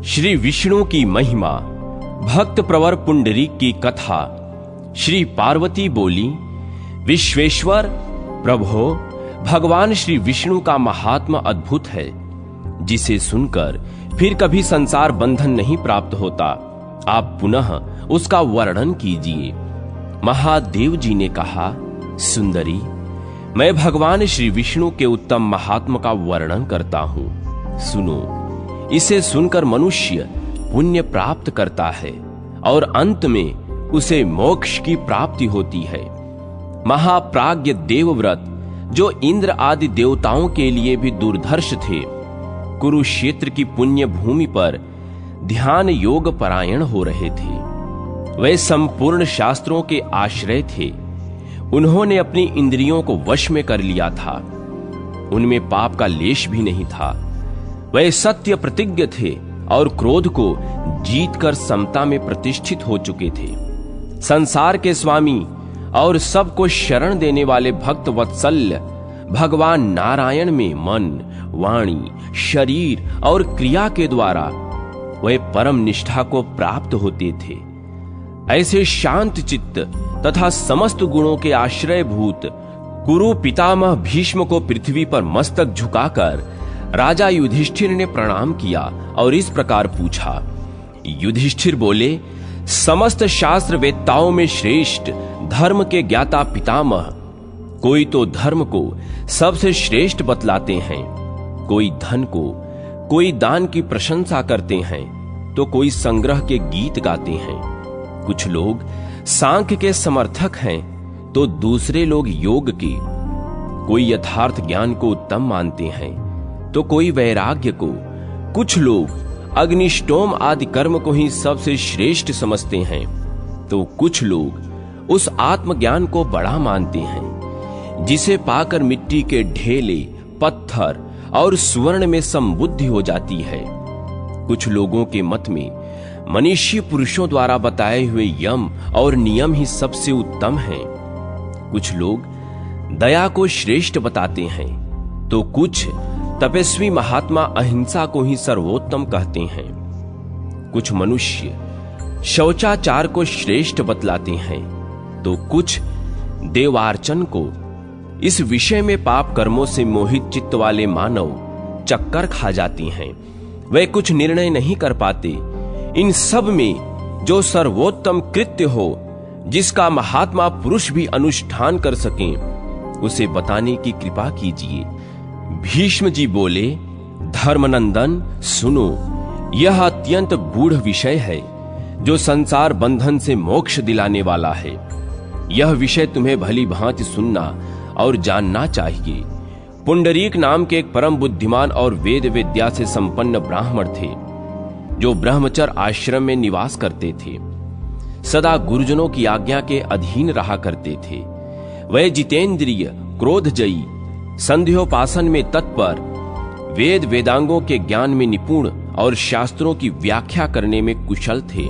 श्री विष्णु की महिमा। भक्त प्रवर पुंडरीक की कथा। श्री पार्वती बोली, विश्वेश्वर प्रभो, भगवान श्री विष्णु का महात्मा अद्भुत है, जिसे सुनकर फिर कभी संसार बंधन नहीं प्राप्त होता। आप पुनः उसका वर्णन कीजिए। महादेव जी ने कहा, सुंदरी, मैं भगवान श्री विष्णु के उत्तम महात्मा का वर्णन करता हूं। सुनो, इसे सुनकर मनुष्य पुण्य प्राप्त करता है और अंत में उसे मोक्ष की प्राप्ति होती है। महाप्राज्ञ देवव्रत, जो इंद्र आदि देवताओं के लिए भी दुर्धर्ष थे, कुरुक्षेत्र की पुण्य भूमि पर ध्यान योग परायण हो रहे थे। वे संपूर्ण शास्त्रों के आश्रय थे। उन्होंने अपनी इंद्रियों को वश में कर लिया था। उनमें पाप का लेश भी नहीं था। वे सत्य प्रतिज्ञ थे और क्रोध को जीतकर समता में प्रतिष्ठित हो चुके थे। संसार के स्वामी और सबको शरण देने वाले भक्त वत्सल्य भगवान नारायण में मन, वाणी, शरीर और क्रिया के द्वारा वे परम निष्ठा को प्राप्त होते थे। ऐसे शांत चित्त तथा समस्त गुणों के आश्रयभूत कुरु पितामह भीष्म को पृथ्वी पर मस्तक झुकाकर राजा युधिष्ठिर ने प्रणाम किया और इस प्रकार पूछा। युधिष्ठिर बोले, समस्त शास्त्र वेत्ताओं में श्रेष्ठ धर्म के ज्ञाता पितामह, कोई तो धर्म को सबसे श्रेष्ठ बतलाते हैं, कोई धन को, कोई दान की प्रशंसा करते हैं, तो कोई संग्रह के गीत गाते हैं। कुछ लोग सांख्य के समर्थक हैं, तो दूसरे लोग योग के। कोई यथार्थ ज्ञान को उत्तम मानते हैं, तो कोई वैराग्य को। कुछ लोग अग्निष्टोम आदि कर्म को ही सबसे श्रेष्ठ समझते हैं, तो कुछ लोग उस आत्मज्ञान को बड़ा मानते हैं, जिसे पाकर मिट्टी के ढेले, पत्थर और स्वर्ण में समबुद्धि हो जाती है। कुछ लोगों के मत में मनीषी पुरुषों द्वारा बताए हुए यम और नियम ही सबसे उत्तम हैं। कुछ लोग दया को श्रेष्ठ बताते हैं, तो कुछ तपस्वी महात्मा अहिंसा को ही सर्वोत्तम कहते हैं। कुछ मनुष्य शौचाचार को श्रेष्ठ बतलाते हैं, तो कुछ देवार्चन को। इस विषय में पाप कर्मों से मोहित चित्त वाले मानव चक्कर खा जाती हैं। वे कुछ निर्णय नहीं कर पाते। इन सब में जो सर्वोत्तम कृत्य हो, जिसका महात्मा पुरुष भी अनुष्ठान कर सकें, उसे बताने की कृपा कीजिए। भीष्म जी बोले, धर्मनंदन सुनो, यह अत्यंत गूढ़ विषय है, जो संसार बंधन से मोक्ष दिलाने वाला है। यह विषय तुम्हें भली भांति सुनना और जानना चाहिए। पुंडरीक नाम के एक परम बुद्धिमान और वेद विद्या से संपन्न ब्राह्मण थे, जो ब्रह्मचर्य आश्रम में निवास करते थे। सदा गुरुजनों की आज्ञा के अधीन रहा करते थे। वह जितेंद्रिय, क्रोधजयी, संध्योपासन में तत्पर, वेद वेदांगों के ज्ञान में निपुण और शास्त्रों की व्याख्या करने में कुशल थे।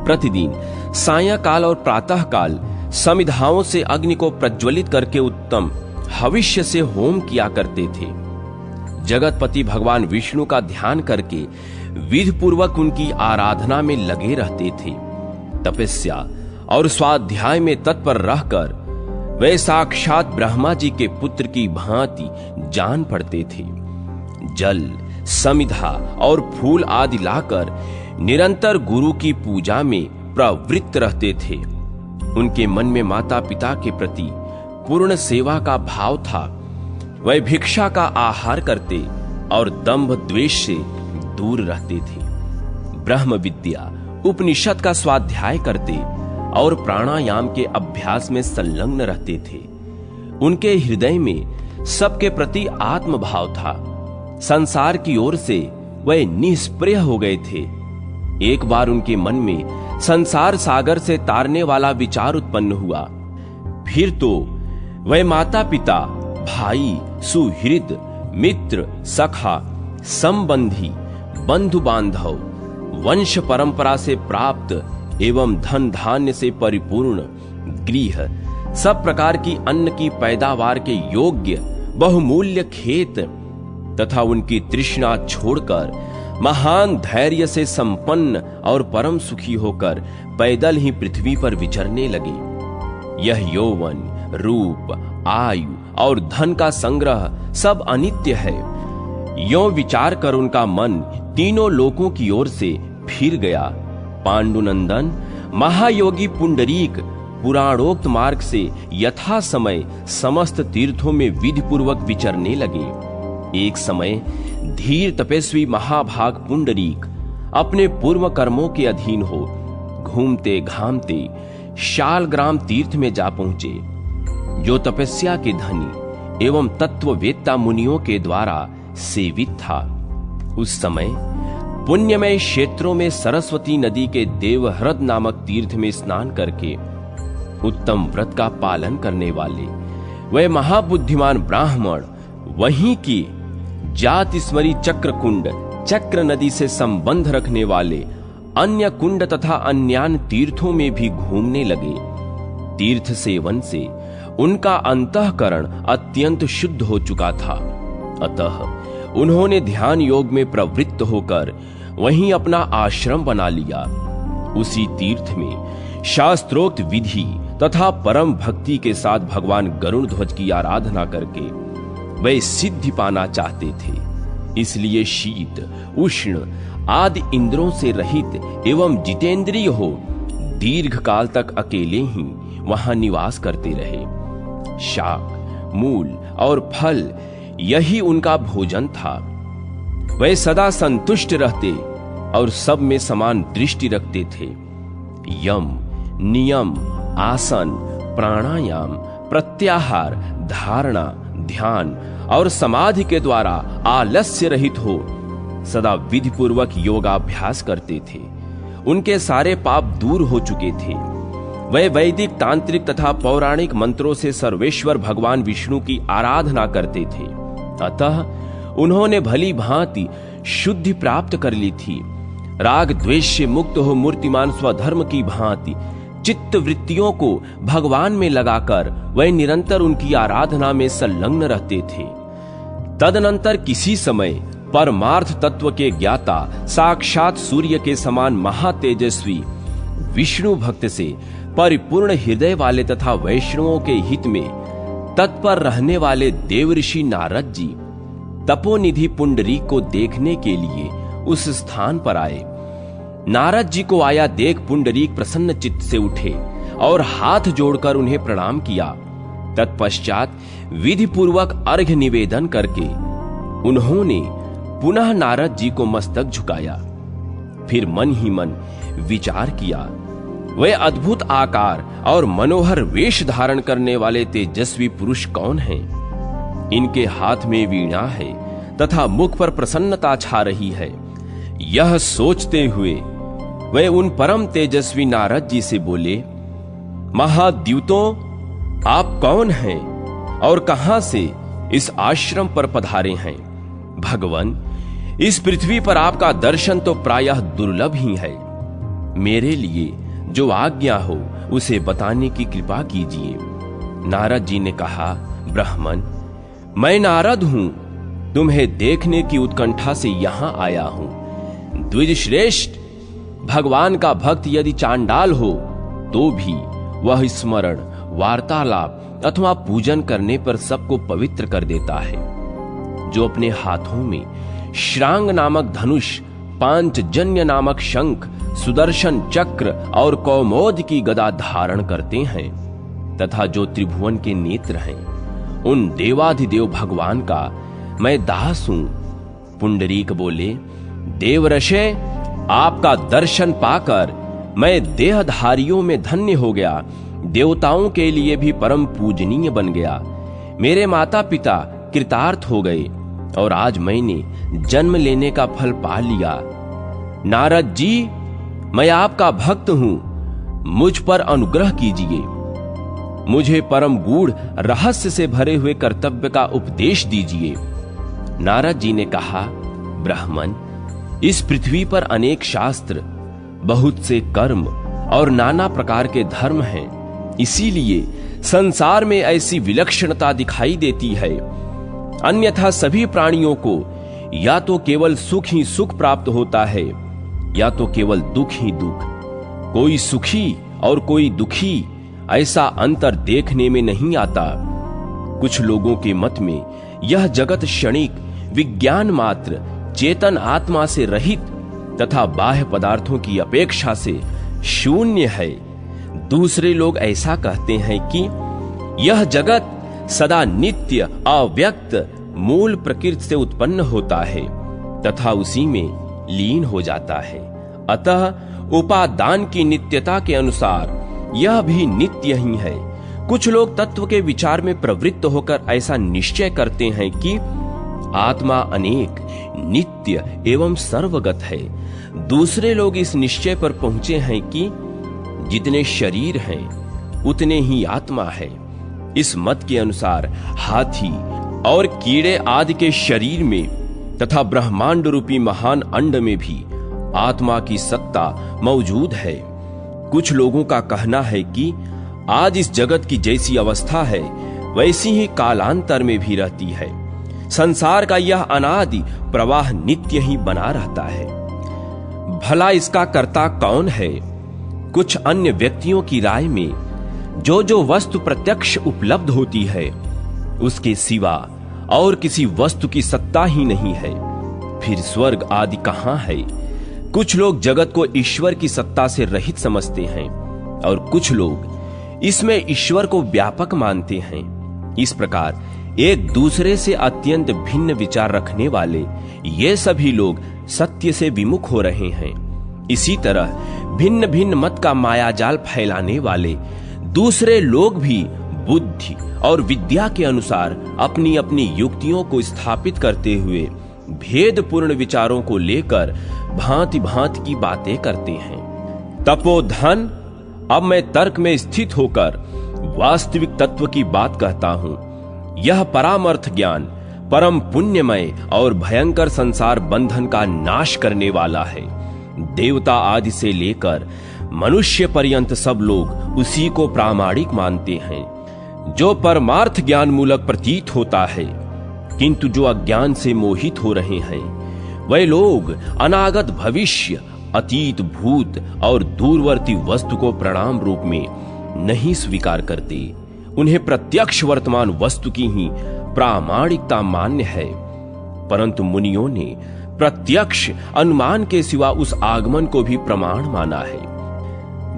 प्रतिदिन सायंकाल और प्रातः काल समिधाओं से अग्नि को प्रज्वलित करके उत्तम हविष्य से होम किया करते थे। जगतपति भगवान विष्णु का ध्यान करके विधि पूर्वक उनकी आराधना में लगे रहते थे। तपस्या और स्वाध्याय में तत्पर रहकर वे साक्षात ब्रह्मा जी के पुत्र की भांति जान पड़ते थे। जल, समिधा और फूल आदि लाकर निरंतर गुरु की पूजा में प्रवृत्त रहते थे। उनके मन में माता पिता के प्रति पूर्ण सेवा का भाव था। वे भिक्षा का आहार करते और दंभ द्वेष से दूर रहते थे। ब्रह्म विद्या, उपनिषद का स्वाध्याय करते और प्राणायाम के अभ्यास में संलग्न रहते थे। उनके हृदय में सबके प्रति आत्मभाव था। संसार की ओर से वे निष्प्रिय हो गए थे। एक बार उनके मन में संसार सागर से तारने वाला विचार उत्पन्न हुआ। फिर तो वे माता पिता, भाई, सुहृद, मित्र, सखा, संबंधी, बंधु बांधव, वंश परंपरा से प्राप्त एवं धन धान्य से परिपूर्ण गृह, सब प्रकार की अन्न की पैदावार के योग्य बहुमूल्य खेत तथा उनकी तृष्णा छोड़कर महान धैर्य से संपन्न और परम सुखी होकर पैदल ही पृथ्वी पर विचरने लगे। यह यौवन, रूप, आयु और धन का संग्रह सब अनित्य है। यों विचार कर उनका मन तीनों लोकों की ओर से फिर गया। पांडुनंदन महायोगी पुंडरीक पुराणोक्त मार्ग से यथा समय समस्त तीर्थों में विधि पूर्वक विचरने लगे। एक समय धीर तपस्वी महाभाग पुंडरीक अपने पूर्व कर्मों के अधीन हो घूमते घामते शालग्राम तीर्थ में जा पहुंचे, जो तपस्या के धनी एवं तत्ववेत्ता मुनियों के द्वारा सेवित था। उस समय पुण्यमय क्षेत्रों में सरस्वती नदी के देवह्रद नामक तीर्थ में स्नान करके उत्तम व्रत का पालन करने वाले वह महाबुद्धिमान ब्राह्मण वहीं की जातिस्मरी चक्र कुंड, चक्र नदी से संबंध रखने वाले अन्य कुंड तथा अन्यान्य तीर्थों में भी घूमने लगे। तीर्थ सेवन से उनका अंतःकरण अत्यंत शुद्ध हो चुका था। अतः उन्होंने ध्यान योग में प्रवृत्त होकर वहीं अपना आश्रम बना लिया। उसी तीर्थ में शास्त्रोक्त विधि तथा परम भक्ति के साथ भगवान गरुड़ ध्वज की आराधना करके वे सिद्धि पाना चाहते थे। इसलिए शीत, उष्ण आदि इंद्रों से रहित एवं जितेंद्रिय हो दीर्घ काल तक अकेले ही वहां निवास करते रहे। शाक, मूल और फल यही उनका भोजन था। वे सदा संतुष्ट रहते और सब में समान दृष्टि रखते थे। यम, नियम, आसन, प्राणायाम, प्रत्याहार, धारणा, ध्यान और समाधि के द्वारा आलस्य रहित हो सदा विधि पूर्वक योगाभ्यास करते थे। उनके सारे पाप दूर हो चुके थे। वे वैदिक, तांत्रिक तथा पौराणिक मंत्रों से सर्वेश्वर भगवान विष्णु की आराधना करते थे। अतः उन्होंने भली भांति शुद्धि प्राप्त कर ली थी। राग द्वेष से मुक्त हो मूर्तिमान स्वधर्म की भांति चित्त वृत्तियों को भगवान में लगाकर वह निरंतर उनकी आराधना में संलग्न रहते थे। तदनंतर किसी समय परमार्थ तत्व के ज्ञाता साक्षात सूर्य के समान महातेजस्वी विष्णु भक्त से परिपूर्ण हृदय वाले तथा वैष्णवों के हित में तत्पर रहने वाले देवऋषि नारद जी तपोनिधि पुंडरीक को देखने के लिए उस स्थान पर आए। नारद जी को आया देख पुंडरीक प्रसन्न चित्त से उठे और हाथ जोड़कर उन्हें प्रणाम किया। तत्पश्चात विधि पूर्वक अर्घ्य निवेदन करके उन्होंने पुनः नारद जी को मस्तक झुकाया। फिर मन ही मन विचार किया, वह अद्भुत आकार और मनोहर वेश धारण करने वाले तेजस्वी पुरुष कौन हैं? इनके हाथ में वीणा है तथा मुख पर प्रसन्नता छा रही है। यह सोचते हुए वे उन परम तेजस्वी नारद जी से बोले, महाद्युतों, आप कौन हैं और कहां से इस आश्रम पर पधारे हैं? भगवान, इस पृथ्वी पर आपका दर्शन तो प्रायः दुर्लभ ही है। मेरे लिए जो आज्ञा हो उसे बताने की कृपा कीजिए। नारद जी ने कहा, ब्राह्मण, मैं नारद हूं, तुम्हें देखने की उत्कंठा से यहां आया हूं। द्विज श्रेष्ठ, भगवान का भक्त यदि चांडाल हो तो भी वह स्मरण, वार्तालाप अथवा पूजन करने पर सबको पवित्र कर देता है। जो अपने हाथों में श्रांग नामक धनुष, पांचजन्य नामक शंख, सुदर्शन चक्र और कौमोद की गदा धारण करते हैं तथा जो त्रिभुवन के नेत्र हैं, उन देवाधिदेव भगवान का मैं दास हूं। पुंडरीक बोले, देवऋषे, आपका दर्शन पाकर मैं देहधारियों में धन्य हो गया, देवताओं के लिए भी परम पूजनीय बन गया। मेरे माता पिता कृतार्थ हो गए और आज मैंने जन्म लेने का फल पा लिया। नारद जी, मैं आपका भक्त हूं, मुझ पर अनुग्रह कीजिए। मुझे परम गूढ़ रहस्य से भरे हुए कर्तव्य का उपदेश दीजिए। नारद जी ने कहा, ब्राह्मण, इस पृथ्वी पर अनेक शास्त्र, बहुत से कर्म और नाना प्रकार के धर्म हैं। इसीलिए संसार में ऐसी विलक्षणता दिखाई देती है। अन्यथा सभी प्राणियों को या तो केवल सुख ही सुख प्राप्त होता है या तो केवल दुख ही दुख। कोई सुखी और कोई दुखी ऐसा अंतर देखने में नहीं आता। कुछ लोगों के मत में यह जगत क्षणिक विज्ञान मात्र चेतन आत्मा से रहित तथा बाह्य पदार्थों की अपेक्षा से शून्य है। दूसरे लोग ऐसा कहते हैं कि यह जगत सदा नित्य अव्यक्त मूल प्रकृति से उत्पन्न होता है तथा उसी में लीन हो जाता है। अतः उपादान की नित्यता के अनुसार यह भी नित्य ही है। कुछ लोग तत्व के विचार में प्रवृत्त होकर ऐसा निश्चय करते हैं कि आत्मा अनेक, नित्य एवं सर्वगत है। दूसरे लोग इस निश्चय पर पहुंचे हैं कि जितने शरीर हैं उतने ही आत्मा है। इस मत के अनुसार हाथी और कीड़े आदि के शरीर में तथा ब्रह्मांड रूपी महान अंड में भी आत्मा की सत्ता मौजूद है। कुछ लोगों का कहना है कि आज इस जगत की जैसी अवस्था है वैसी ही कालांतर में भी रहती है। संसार का यह अनादि प्रवाह नित्य ही बना रहता है। भला इसका कर्ता कौन है? कुछ अन्य व्यक्तियों की राय में जो वस्तु प्रत्यक्ष उपलब्ध होती है उसके सिवा और किसी वस्तु की सत्ता ही नहीं है। फिर स्वर्ग आदि कहां है? कुछ लोग जगत को ईश्वर की सत्ता से रहित समझते हैं और कुछ लोग इसमें ईश्वर को व्यापक मानते हैं। इस प्रकार एक दूसरे से अत्यंत भिन्न विचार रखने वाले ये सभी लोग सत्य से विमुख हो रहे हैं। इसी तरह भिन्न भिन्न मत का मायाजाल फैलाने वाले दूसरे लोग भी बुद्धि और विद्या के अनुसार अपनी अपनी युक्तियों को स्थापित करते हुए भेदपूर्ण विचारों को लेकर भांति भांति की बातें करते हैं। तपोधन, अब मैं तर्क में स्थित होकर वास्तविक तत्व की बात कहता हूं। यह परामर्थ ज्ञान परम पुण्यमय और भयंकर संसार बंधन का नाश करने वाला है। देवता आदि से लेकर मनुष्य पर्यंत सब लोग उसी को प्रामाणिक मानते हैं जो परमार्थ ज्ञान मूलक प्रतीत होता है। किंतु जो अज्ञान से मोहित हो रहे हैं वे लोग अनागत भविष्य, अतीत, भूत और दूरवर्ती वस्तु को प्रणाम रूप में नहीं स्वीकार करते। उन्हें प्रत्यक्ष वर्तमान वस्तु की ही प्रामाणिकता मान्य है। परंतु मुनियों ने प्रत्यक्ष अनुमान के सिवा उस आगमन को भी प्रमाण माना है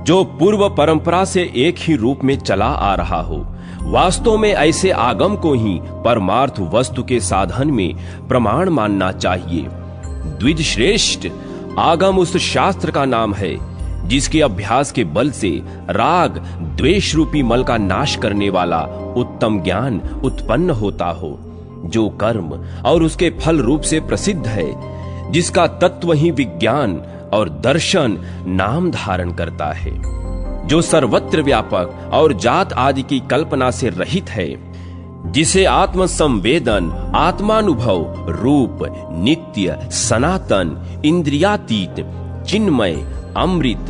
जो पूर्व परंपरा से एक ही रूप में चला आ रहा हो। वास्तव में ऐसे आगम को ही परमार्थ वस्तु के साधन में प्रमाण मानना चाहिए। द्विजश्रेष्ठ आगम उस शास्त्र का नाम है जिसके अभ्यास के बल से राग द्वेष रूपी मल का नाश करने वाला उत्तम ज्ञान उत्पन्न होता हो, जो कर्म और उसके फल रूप से प्रसिद्ध है, जिसका तत्व ही विज्ञान और दर्शन नाम धारण करता है, जो सर्वत्र व्यापक और जात आदि की कल्पना से रहित है, जिसे आत्म संवेदन, आत्मानुभव, रूप, नित्य, सनातन, इंद्रियातीत, चिन्मय, अमृत,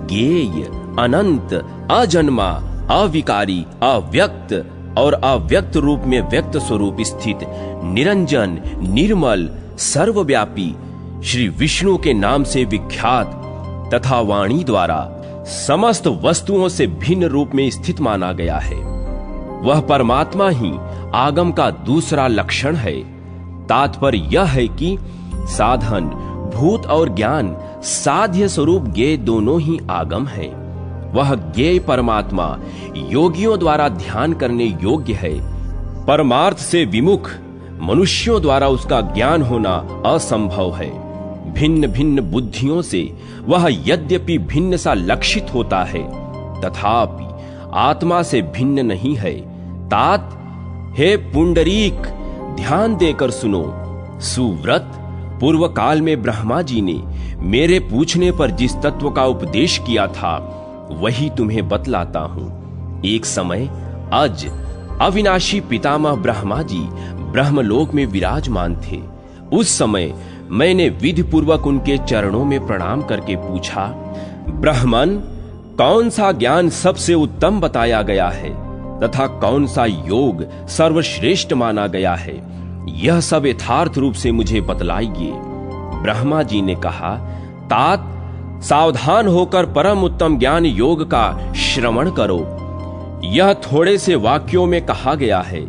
ज्ञेय, अनंत, अजन्मा, अविकारी, अव्यक्त और अव्यक्त रूप में व्यक्त स्वरूप स्थित, निरंजन, निर्मल, सर्वव्यापी श्री विष्णु के नाम से विख्यात तथा वाणी द्वारा समस्त वस्तुओं से भिन्न रूप में स्थित माना गया है। वह परमात्मा ही आगम का दूसरा लक्षण है। तात्पर्य यह है कि साधन, भूत और ज्ञान साध्य स्वरूप ज्ञेय दोनों ही आगम है। वह ज्ञेय परमात्मा योगियों द्वारा ध्यान करने योग्य है। परमार्थ से विमुख मनुष्यों द्वारा उसका ज्ञान होना असंभव है। भिन्न भिन्न बुद्धियों से वह यद्यपि भिन्न सा लक्षित होता है तथापि आत्मा से भिन्न नहीं है। तात, हे पुंडरीक, ध्यान देकर सुनो। सुव्रत, पूर्व काल में ब्रह्मा जी ने मेरे पूछने पर जिस तत्व का उपदेश किया था वही तुम्हें बतलाता हूं। एक समय अज अविनाशी पितामह ब्रह्मा जी ब्रह्मलोक में विराजमान थे। उस समय मैंने विधि पूर्वक उनके चरणों में प्रणाम करके पूछा, ब्राह्मण, कौन सा ज्ञान सबसे उत्तम बताया गया है तथा कौन सा योग सर्वश्रेष्ठ माना गया है? यह सब यथार्थ रूप से मुझे बतलाइए। ब्रह्मा जी ने कहा, तात, सावधान होकर परम उत्तम ज्ञान योग का श्रवण करो। यह थोड़े से वाक्यों में कहा गया है,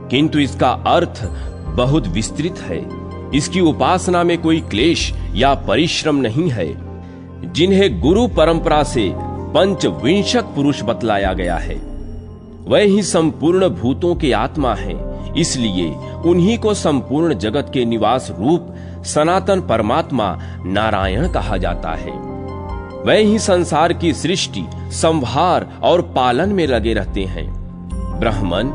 किंतु इसका अर्थ बहुत विस्तृत है। इसकी उपासना में कोई क्लेश या परिश्रम नहीं है। जिन्हें गुरु परंपरा से पंचविंशक पुरुष बतलाया गया है, वह ही संपूर्ण भूतों के आत्मा हैं। इसलिए उन्हीं को संपूर्ण जगत के निवास रूप सनातन परमात्मा नारायण कहा जाता है। वह ही संसार की सृष्टि, संहार और पालन में लगे रहते हैं। ब्रह्मन,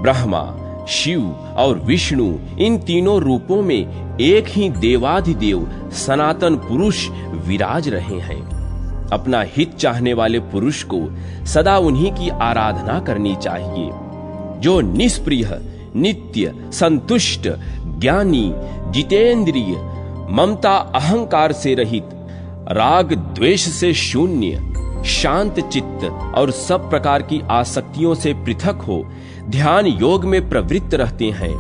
ब्रह्मा, शिव और विष्णु, इन तीनों रूपों में एक ही देवाधिदेव सनातन पुरुष विराज रहे हैं। अपना हित चाहने वाले पुरुष को सदा उन्हीं की आराधना करनी चाहिए, जो निष्प्रिय, नित्य, संतुष्ट, ज्ञानी, जितेंद्रिय, ममता अहंकार से रहित, राग द्वेष से शून्य, शांत चित्त और सब प्रकार की आसक्तियों से पृथक हो ध्यान योग में प्रवृत्त रहते हैं।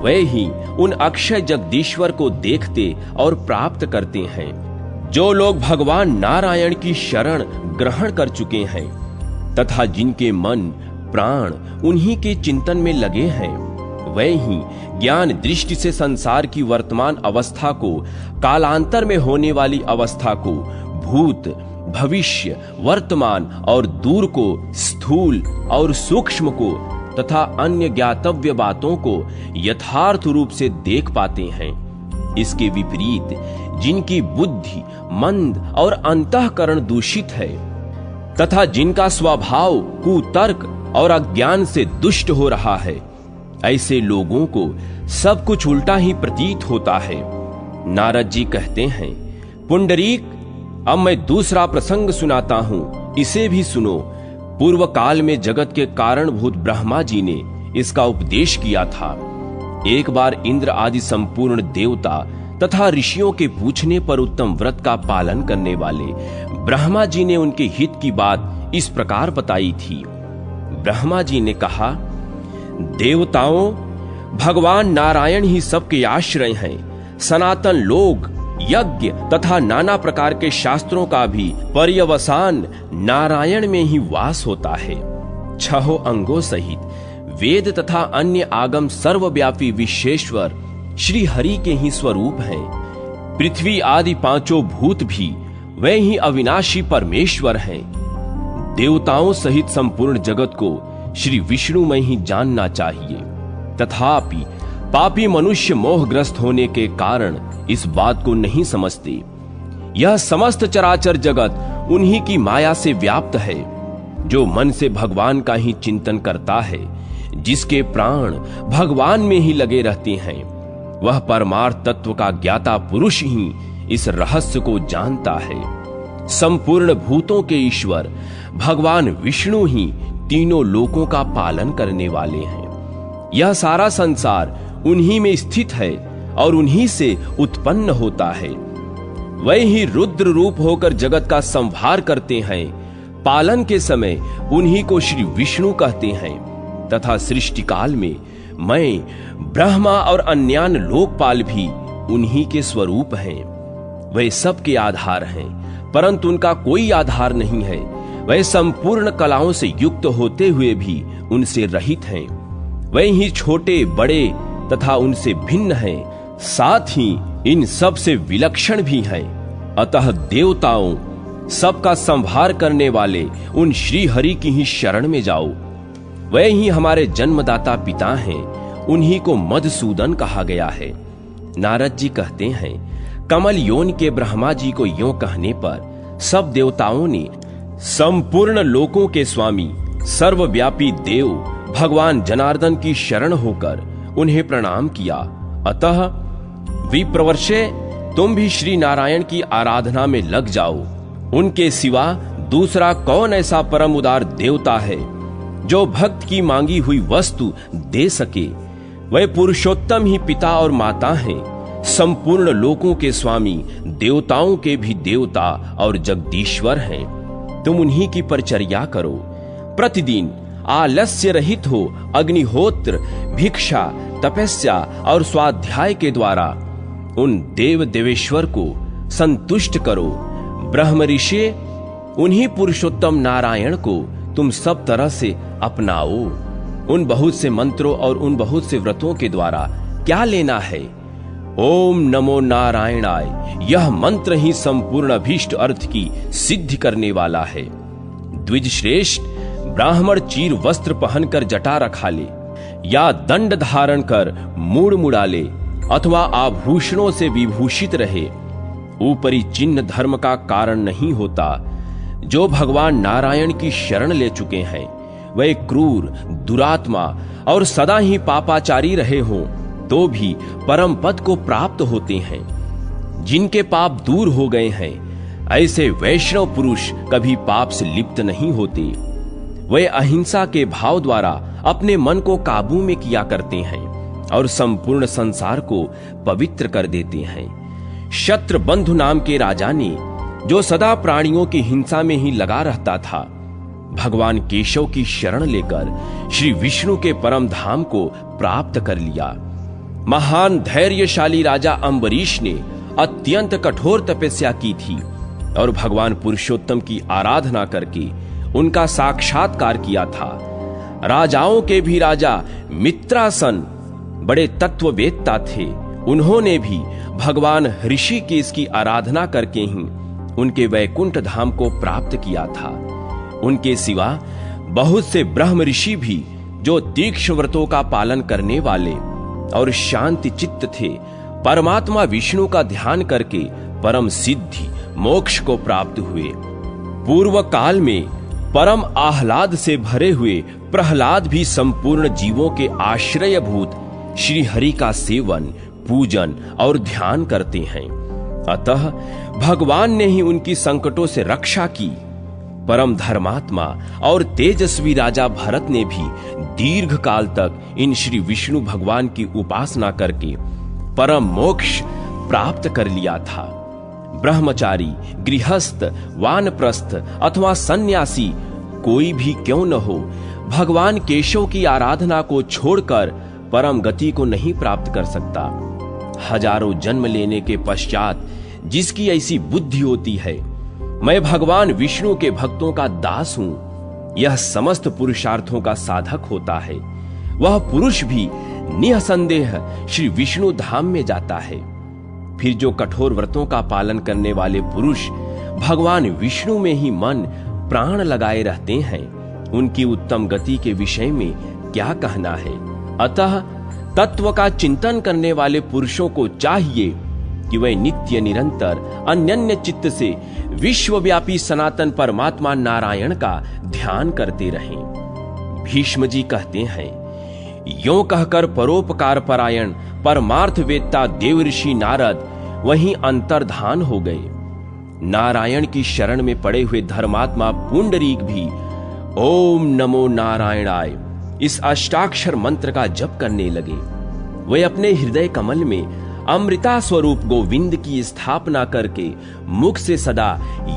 वे ही उन अक्षय जगदीश्वर को देखते और प्राप्त करते हैं। जो लोग भगवान नारायण की शरण ग्रहण कर चुके हैं तथा जिनके मन प्राण उन्हीं के चिंतन में लगे हैं, वे ही ज्ञान दृष्टि से संसार की वर्तमान अवस्था को, कालांतर में होने वाली अवस्था को, भूत, भविष्य, वर्तमान और दूर को, स्थूल और सूक्ष्म को तथा अन्य ज्ञातव्य बातों को यथार्थ रूप से देख पाते हैं। इसके विपरीत जिनकी बुद्धि मंद और अंतःकरण दूषित है तथा जिनका स्वभाव कुतर्क और अज्ञान से दुष्ट हो रहा है, ऐसे लोगों को सब कुछ उल्टा ही प्रतीत होता है। नारद जी कहते हैं, पुंडरीक, अब मैं दूसरा प्रसंग सुनाता हूं, इसे भी सुनो। पूर्व काल में जगत के कारणभूत ब्रह्मा जी ने इसका उपदेश किया था। एक बार इंद्र आदि संपूर्ण देवता तथा ऋषियों के पूछने पर उत्तम व्रत का पालन करने वाले ब्रह्मा जी ने उनके हित की बात इस प्रकार बताई थी। ब्रह्मा जी ने कहा, देवताओं, भगवान नारायण ही सबके आश्रय हैं। सनातन लोग, यज्ञ तथा नाना प्रकार के शास्त्रों का भी पर्यवसान नारायण में ही वास होता है। छहों अंगों सहित वेद तथा अन्य आगम सर्वव्यापी विश्वेश्वर श्री हरि के ही स्वरूप हैं। पृथ्वी आदि पांचों भूत भी वे ही अविनाशी परमेश्वर हैं। देवताओं सहित संपूर्ण जगत को श्री विष्णु में ही जानना चाहिए। तथापि पापी मनुष्य मोहग्रस्त होने के कारण इस बात को नहीं समझते। यह समस्त चराचर जगत उन्हीं की माया से व्याप्त है। जो मन से भगवान का ही चिंतन करता है, जिसके प्राण भगवान में ही लगे रहते हैं, वह परमार्थ तत्व का ज्ञाता पुरुष ही इस रहस्य को जानता है। संपूर्ण भूतों के ईश्वर भगवान विष्णु ही तीनों लोकों का पालन करने वाले हैं। यह सारा संसार उन्हीं में स्थित है और उन्हीं से उत्पन्न होता है। वे ही रुद्र रूप होकर जगत का संहार करते हैं। पालन के समय उन्हीं को श्री विष्णु कहते हैं तथा सृष्टि काल में मैं, ब्रह्मा और अन्यान लोकपाल भी उन्हीं के स्वरूप हैं। वे सबके आधार हैं, परंतु उनका कोई आधार नहीं है। वे संपूर्ण कलाओं से युक्त होते हुए भी उनसे रहित हैं। वे ही छोटे बड़े तथा उनसे भिन्न हैं, साथ ही इन सब से विलक्षण भी हैं। अतः देवताओं, सबका संहार करने वाले उन श्री हरि की ही शरण में जाओ। वे ही हमारे जन्मदाता पिता हैं। उन्हीं को मधुसूदन कहा गया है। नारद जी कहते हैं, कमल योन के ब्रह्मा जी को यों कहने पर सब देवताओं ने संपूर्ण लोकों के स्वामी सर्वव्यापी देव भगवान जनार्दन की शरण होकर उन्हें प्रणाम किया। अतः विप्रवर्षे, तुम भी श्री नारायण की आराधना में लग जाओ। उनके सिवा दूसरा कौन ऐसा परम उदार देवता है जो भक्त की मांगी हुई वस्तु दे सके। वह पुरुषोत्तम ही पिता और माता हैं। संपूर्ण लोकों के स्वामी, देवताओं के भी देवता और जगदीश्वर हैं। तुम उन्हीं की परिचर्या करो। प्रतिदिन आलस्य रहित हो अग्निहोत्र, भिक्षा, तपस्या और स्वाध्याय के द्वारा उन देव देवेश्वर को संतुष्ट करो। ब्रह्म ऋषि, उन्हीं पुरुषोत्तम नारायण को तुम सब तरह से अपनाओ। उन बहुत से मंत्रों और उन बहुत से व्रतों के द्वारा क्या लेना है? ओम नमो नारायणाय, यह मंत्र ही संपूर्ण अभीष्ट अर्थ की सिद्धि करने वाला है। द्विज श्रेष्ठ, ब्राह्मण चीर वस्त्र पहनकर जटा रखा ले, या दंड धारण कर मूड़ मुड़ा ले, अथवा आभूषणों से विभूषित रहे। ऊपरी चिन्ह धर्म का कारण नहीं होता। जो भगवान नारायण की शरण ले चुके हैं वे क्रूर, दुरात्मा और सदा ही पापाचारी रहे हों तो भी परम पद को प्राप्त होते हैं। जिनके पाप दूर हो गए हैं ऐसे वैष्णव पुरुष कभी पाप से लिप्त नहीं होते। वे अहिंसा के भाव द्वारा अपने मन को काबू में किया करते हैं और संपूर्ण संसार को पवित्र कर देते हैं। शत्रबंधु नाम के राजा ने, जो सदा प्राणियों की हिंसा में ही लगा रहता था, भगवान केशव की शरण लेकर श्री विष्णु के परम धाम को प्राप्त कर लिया। महान धैर्यशाली राजा अम्बरीश ने अत्यंत कठोर तपस्या की थी और भगवान पुरुषोत्तम की आराधना करके उनका साक्षात्कार किया था। राजाओं के भी राजा मित्रासन बड़े तत्ववेत्ता थे। उन्होंने भी भगवान ऋषिकेश की आराधना करके ही उनके वैकुंठ धाम को प्राप्त किया था। उनके सिवा बहुत से ब्रह्म ऋषि भी, जो तीक्ष्ण व्रतों का पालन करने वाले और शांति चित्त थे, परमात्मा विष्णु का ध्यान करके परम सिद्धि मोक्ष को प्राप्त हुए। पूर्व काल में परम आह्लाद से भरे हुए प्रहलाद भी संपूर्ण जीवों के आश्रयभूत श्री हरि का सेवन, पूजन और ध्यान करते हैं। अतः भगवान ने ही उनकी संकटों से रक्षा की। परम धर्मात्मा और तेजस्वी राजा भरत ने भी दीर्घ काल तक इन श्री विष्णु भगवान की उपासना करके परम मोक्ष प्राप्त कर लिया था। ब्रह्मचारी, गृहस्थ, वानप्रस्थ अथवा सन्यासी कोई भी क्यों न हो, भगवान केशव की आराधना को छोड़कर परम गति को नहीं प्राप्त कर सकता। हजारों जन्म लेने के पश्चात जिसकी ऐसी बुद्धि होती है, मैं भगवान विष्णु के भक्तों का दास हूं, यह समस्त पुरुषार्थों का साधक होता है, वह पुरुष भी निसंदेह श्री विष्णु धाम में जाता है। फिर जो कठोर व्रतों का पालन करने वाले पुरुष भगवान विष्णु में ही मन प्राण लगाए रहते हैं, उनकी उत्तम गति के विषय में क्या कहना है। अतः तत्व का चिंतन करने वाले पुरुषों को चाहिए कि वे नित्य निरंतर अनन्य चित्त से विश्वव्यापी सनातन परमात्मा नारायण का ध्यान करते रहें। भीष्म जी कहते हैं, यों कहकर परोपकार परायण परमार्थ वेत्ता देवऋषि नारद वहीं अंतर्धान हो गए। नारायण की शरण में पड़े हुए धर्मात्मा पुंडरीक भी ओम नमो नारायणाय इस अष्टाक्षर मंत्र का जप करने लगे। वे अपने हृदय कमल में अमृता स्वरूप गोविंद की स्थापना करके मुख से सदा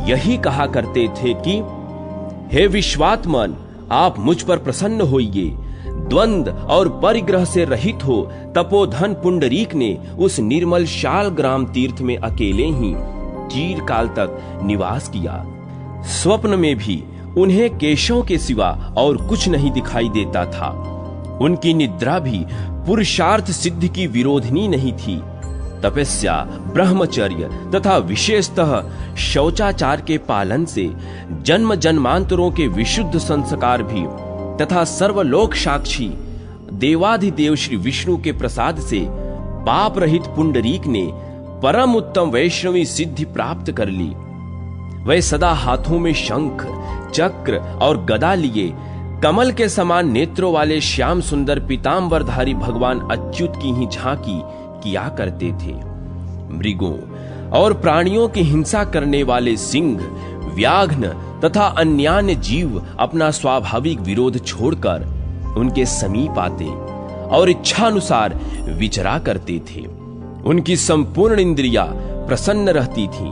यही कहा करते थे कि हे विश्वात्मन, आप मुझ पर प्रसन्न होइए। द्वंद और परिग्रह से रहित हो तपोधन पुंडरीक ने उस निर्मल शाल ग्राम तीर्थ में अकेले ही चिरकाल तक निवास किया। स्वप्न में भी उन्हें केशव के सिवा और कुछ नहीं दिखाई देता था। उनकी निद्रा भी पुरुषार्थ सिद्धि की विरोधनी नहीं थी। तपस्या, ब्रह्मचर्य तथा विशेषतः शौचाचार के पालन से जन्म जन्मांतरों के विशुद्ध संस्कार भी तथा सर्वलोक साक्षी देवाधिदेव श्री विष्णु के प्रसाद से पाप रहित पुंडरीक ने परम उत्तम वैष्णवी सिद्धि प्राप्त कर ली। वह सदा हाथों में शंख, चक्र और गदा लिए कमल के समान नेत्रों वाले श्याम सुंदर पीतांबरधारी भगवान अच्युत की ही झांकी किया करते थे। मृगों और प्राणियों की हिंसा करने वाले सिंह, व्याघ्र तथा अन्यान्य जीव अपना स्वाभाविक विरोध छोड़कर उनके समीप आते और इच्छानुसार विचरा करते थे। उनकी संपूर्ण इंद्रियां प्रसन्न रहती थीं।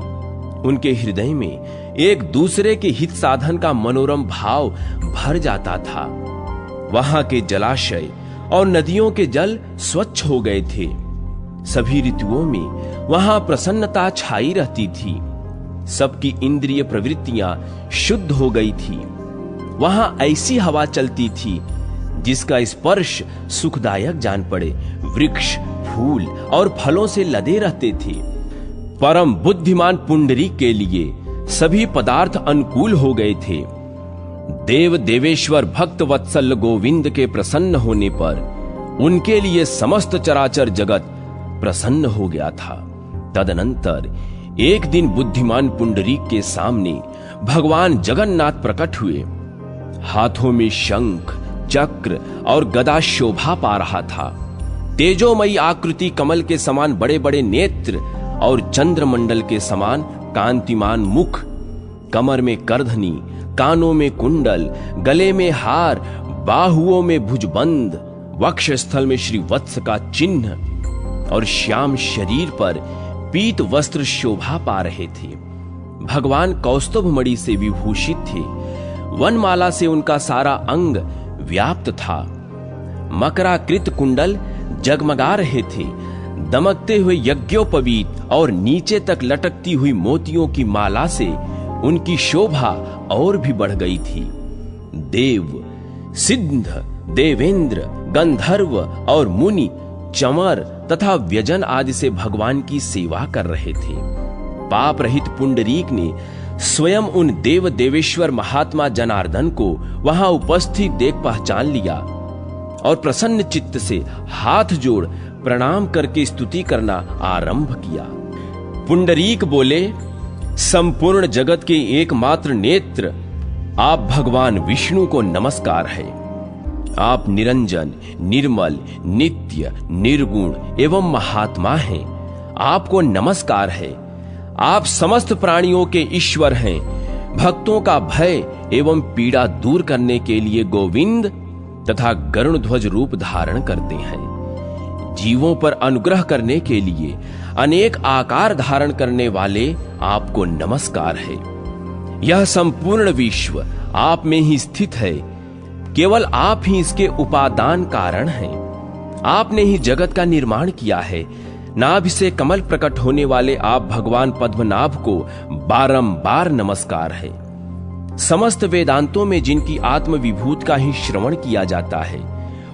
उनके हृदय में एक दूसरे के हित साधन का मनोरम भाव भर जाता था। वहां के जलाशय और नदियों के जल स्वच्छ हो गए थे। सभी ऋतुओं में वहां प्रसन्नता छाई रहती थी। सबकी इंद्रिय प्रवृत्तियां शुद्ध हो गई थी। वहां ऐसी हवा चलती थी जिसका स्पर्श सुखदायक जान पड़े। वृक्ष फूल और फलों से लदे रहते थे। परम बुद्धिमान पुंडरीक के लिए सभी पदार्थ अनुकूल हो गए थे। देव देवेश्वर भक्त वत्सल गोविंद के प्रसन्न होने पर उनके लिए समस्त चराचर जगत प्रसन्न हो गया था। तदनंतर एक दिन बुद्धिमान पुंडरीक के सामने भगवान जगन्नाथ प्रकट हुए। हाथों में शंख चक्र और गदा शोभा पा रहा था। तेजोमयी आकृति, कमल के समान बड़े बड़े नेत्र और चंद्रमंडल के समान कांतिमान मुख, कमर में करधनी, कानों में कुंडल, गले में हार, बाहुओं में भुजबंद, वक्षस्थल में श्री वत्स का चिन्ह और श्याम शरीर पर पीत वस्त्र शोभा पा रहे थे। भगवान कौस्तुभ मणि से विभूषित थे। वनमाला से उनका सारा अंग व्याप्त था। मकराकृत कुंडल जगमगा रहे थे। दमकते हुए यज्ञोपवीत और नीचे तक लटकती हुई मोतियों की माला से उनकी शोभा और भी बढ़ गई थी। देव, सिद्ध, देवेंद्र, गंधर्व और मुनि, चमर तथा व्यजन आदि से भगवान की सेवा कर रहे थे। पाप रहित पुंडरीक ने स्वयं उन देव देवेश्वर महात्मा जनार्दन को वहां उपस्थित देख पहचान लिया और प्रसन्न चित्त से हाथ जोड़ प्रणाम करके स्तुति करना आरंभ किया। पुंडरीक बोले, संपूर्ण जगत के एकमात्र नेत्र आप भगवान विष्णु को नमस्कार है। आप निरंजन, निर्मल, नित्य, निर्गुण एवं महात्मा हैं। आपको नमस्कार है। आप समस्त प्राणियों के ईश्वर हैं। भक्तों का भय एवं पीड़ा दूर करने के लिए गोविंद तथा गरुण ध्वज रूप धारण करते हैं। जीवों पर अनुग्रह करने के लिए अनेक आकार धारण करने वाले आपको नमस्कार है। यह संपूर्ण विश्व आप में ही स्थित है। केवल आप ही इसके उपादान कारण हैं। आपने ही जगत का निर्माण किया है। नाभि से कमल प्रकट होने वाले आप भगवान पद्मनाभ को बारंबार नमस्कार है। समस्त वेदांतों में जिनकी आत्म विभूत का ही श्रवण किया जाता है,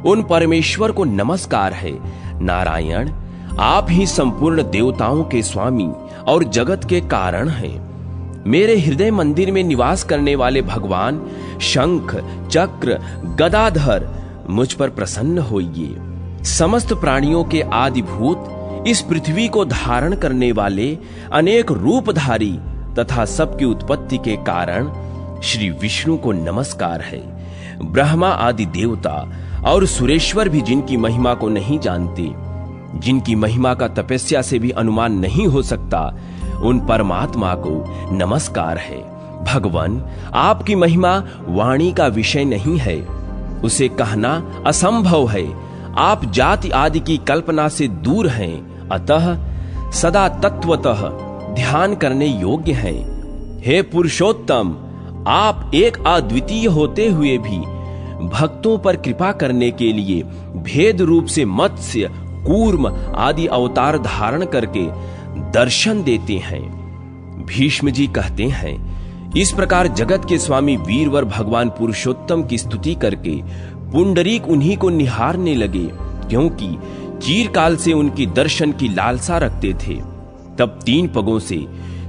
उन परमेश्वर को नमस्कार है। नारायण, आप ही संपूर्ण देवताओं के स्वामी और जगत के कारण हैं। मेरे हृदय मंदिर में निवास करने वाले भगवान शंख चक्र गदाधर, मुझ पर प्रसन्न होइए। समस्त प्राणियों के आदिभूत, इस पृथ्वी को धारण करने वाले, अनेक रूपधारी तथा सबकी उत्पत्ति के कारण श्री विष्णु को नमस्कार है। ब्रह्मा आदि देवता और सुरेश्वर भी जिनकी महिमा को नहीं जानते, जिनकी महिमा का तपस्या से भी अनुमान नहीं हो सकता, उन परमात्मा को नमस्कार है। भगवान, आपकी महिमा वाणी का विषय नहीं है, उसे कहना असंभव है। आप जाति आदि की कल्पना से दूर हैं, अतः सदा तत्वतः ध्यान करने योग्य हैं। हे पुरुषोत्तम, आप एक अद्वितीय होते हुए भी भक्तों पर कृपा करने के लिए भेद रूप से मत्स्य, कूर्म आदि अवतार धारण करके दर्शन देते हैं। भीष्म जी कहते हैं, इस प्रकार जगत के स्वामी वीरवर भगवान पुरुषोत्तम की स्तुति करके पुंडरीक उन्हीं को निहारने लगे, क्योंकि चिरकाल से उनकी दर्शन की लालसा रखते थे। तब 3 पगों से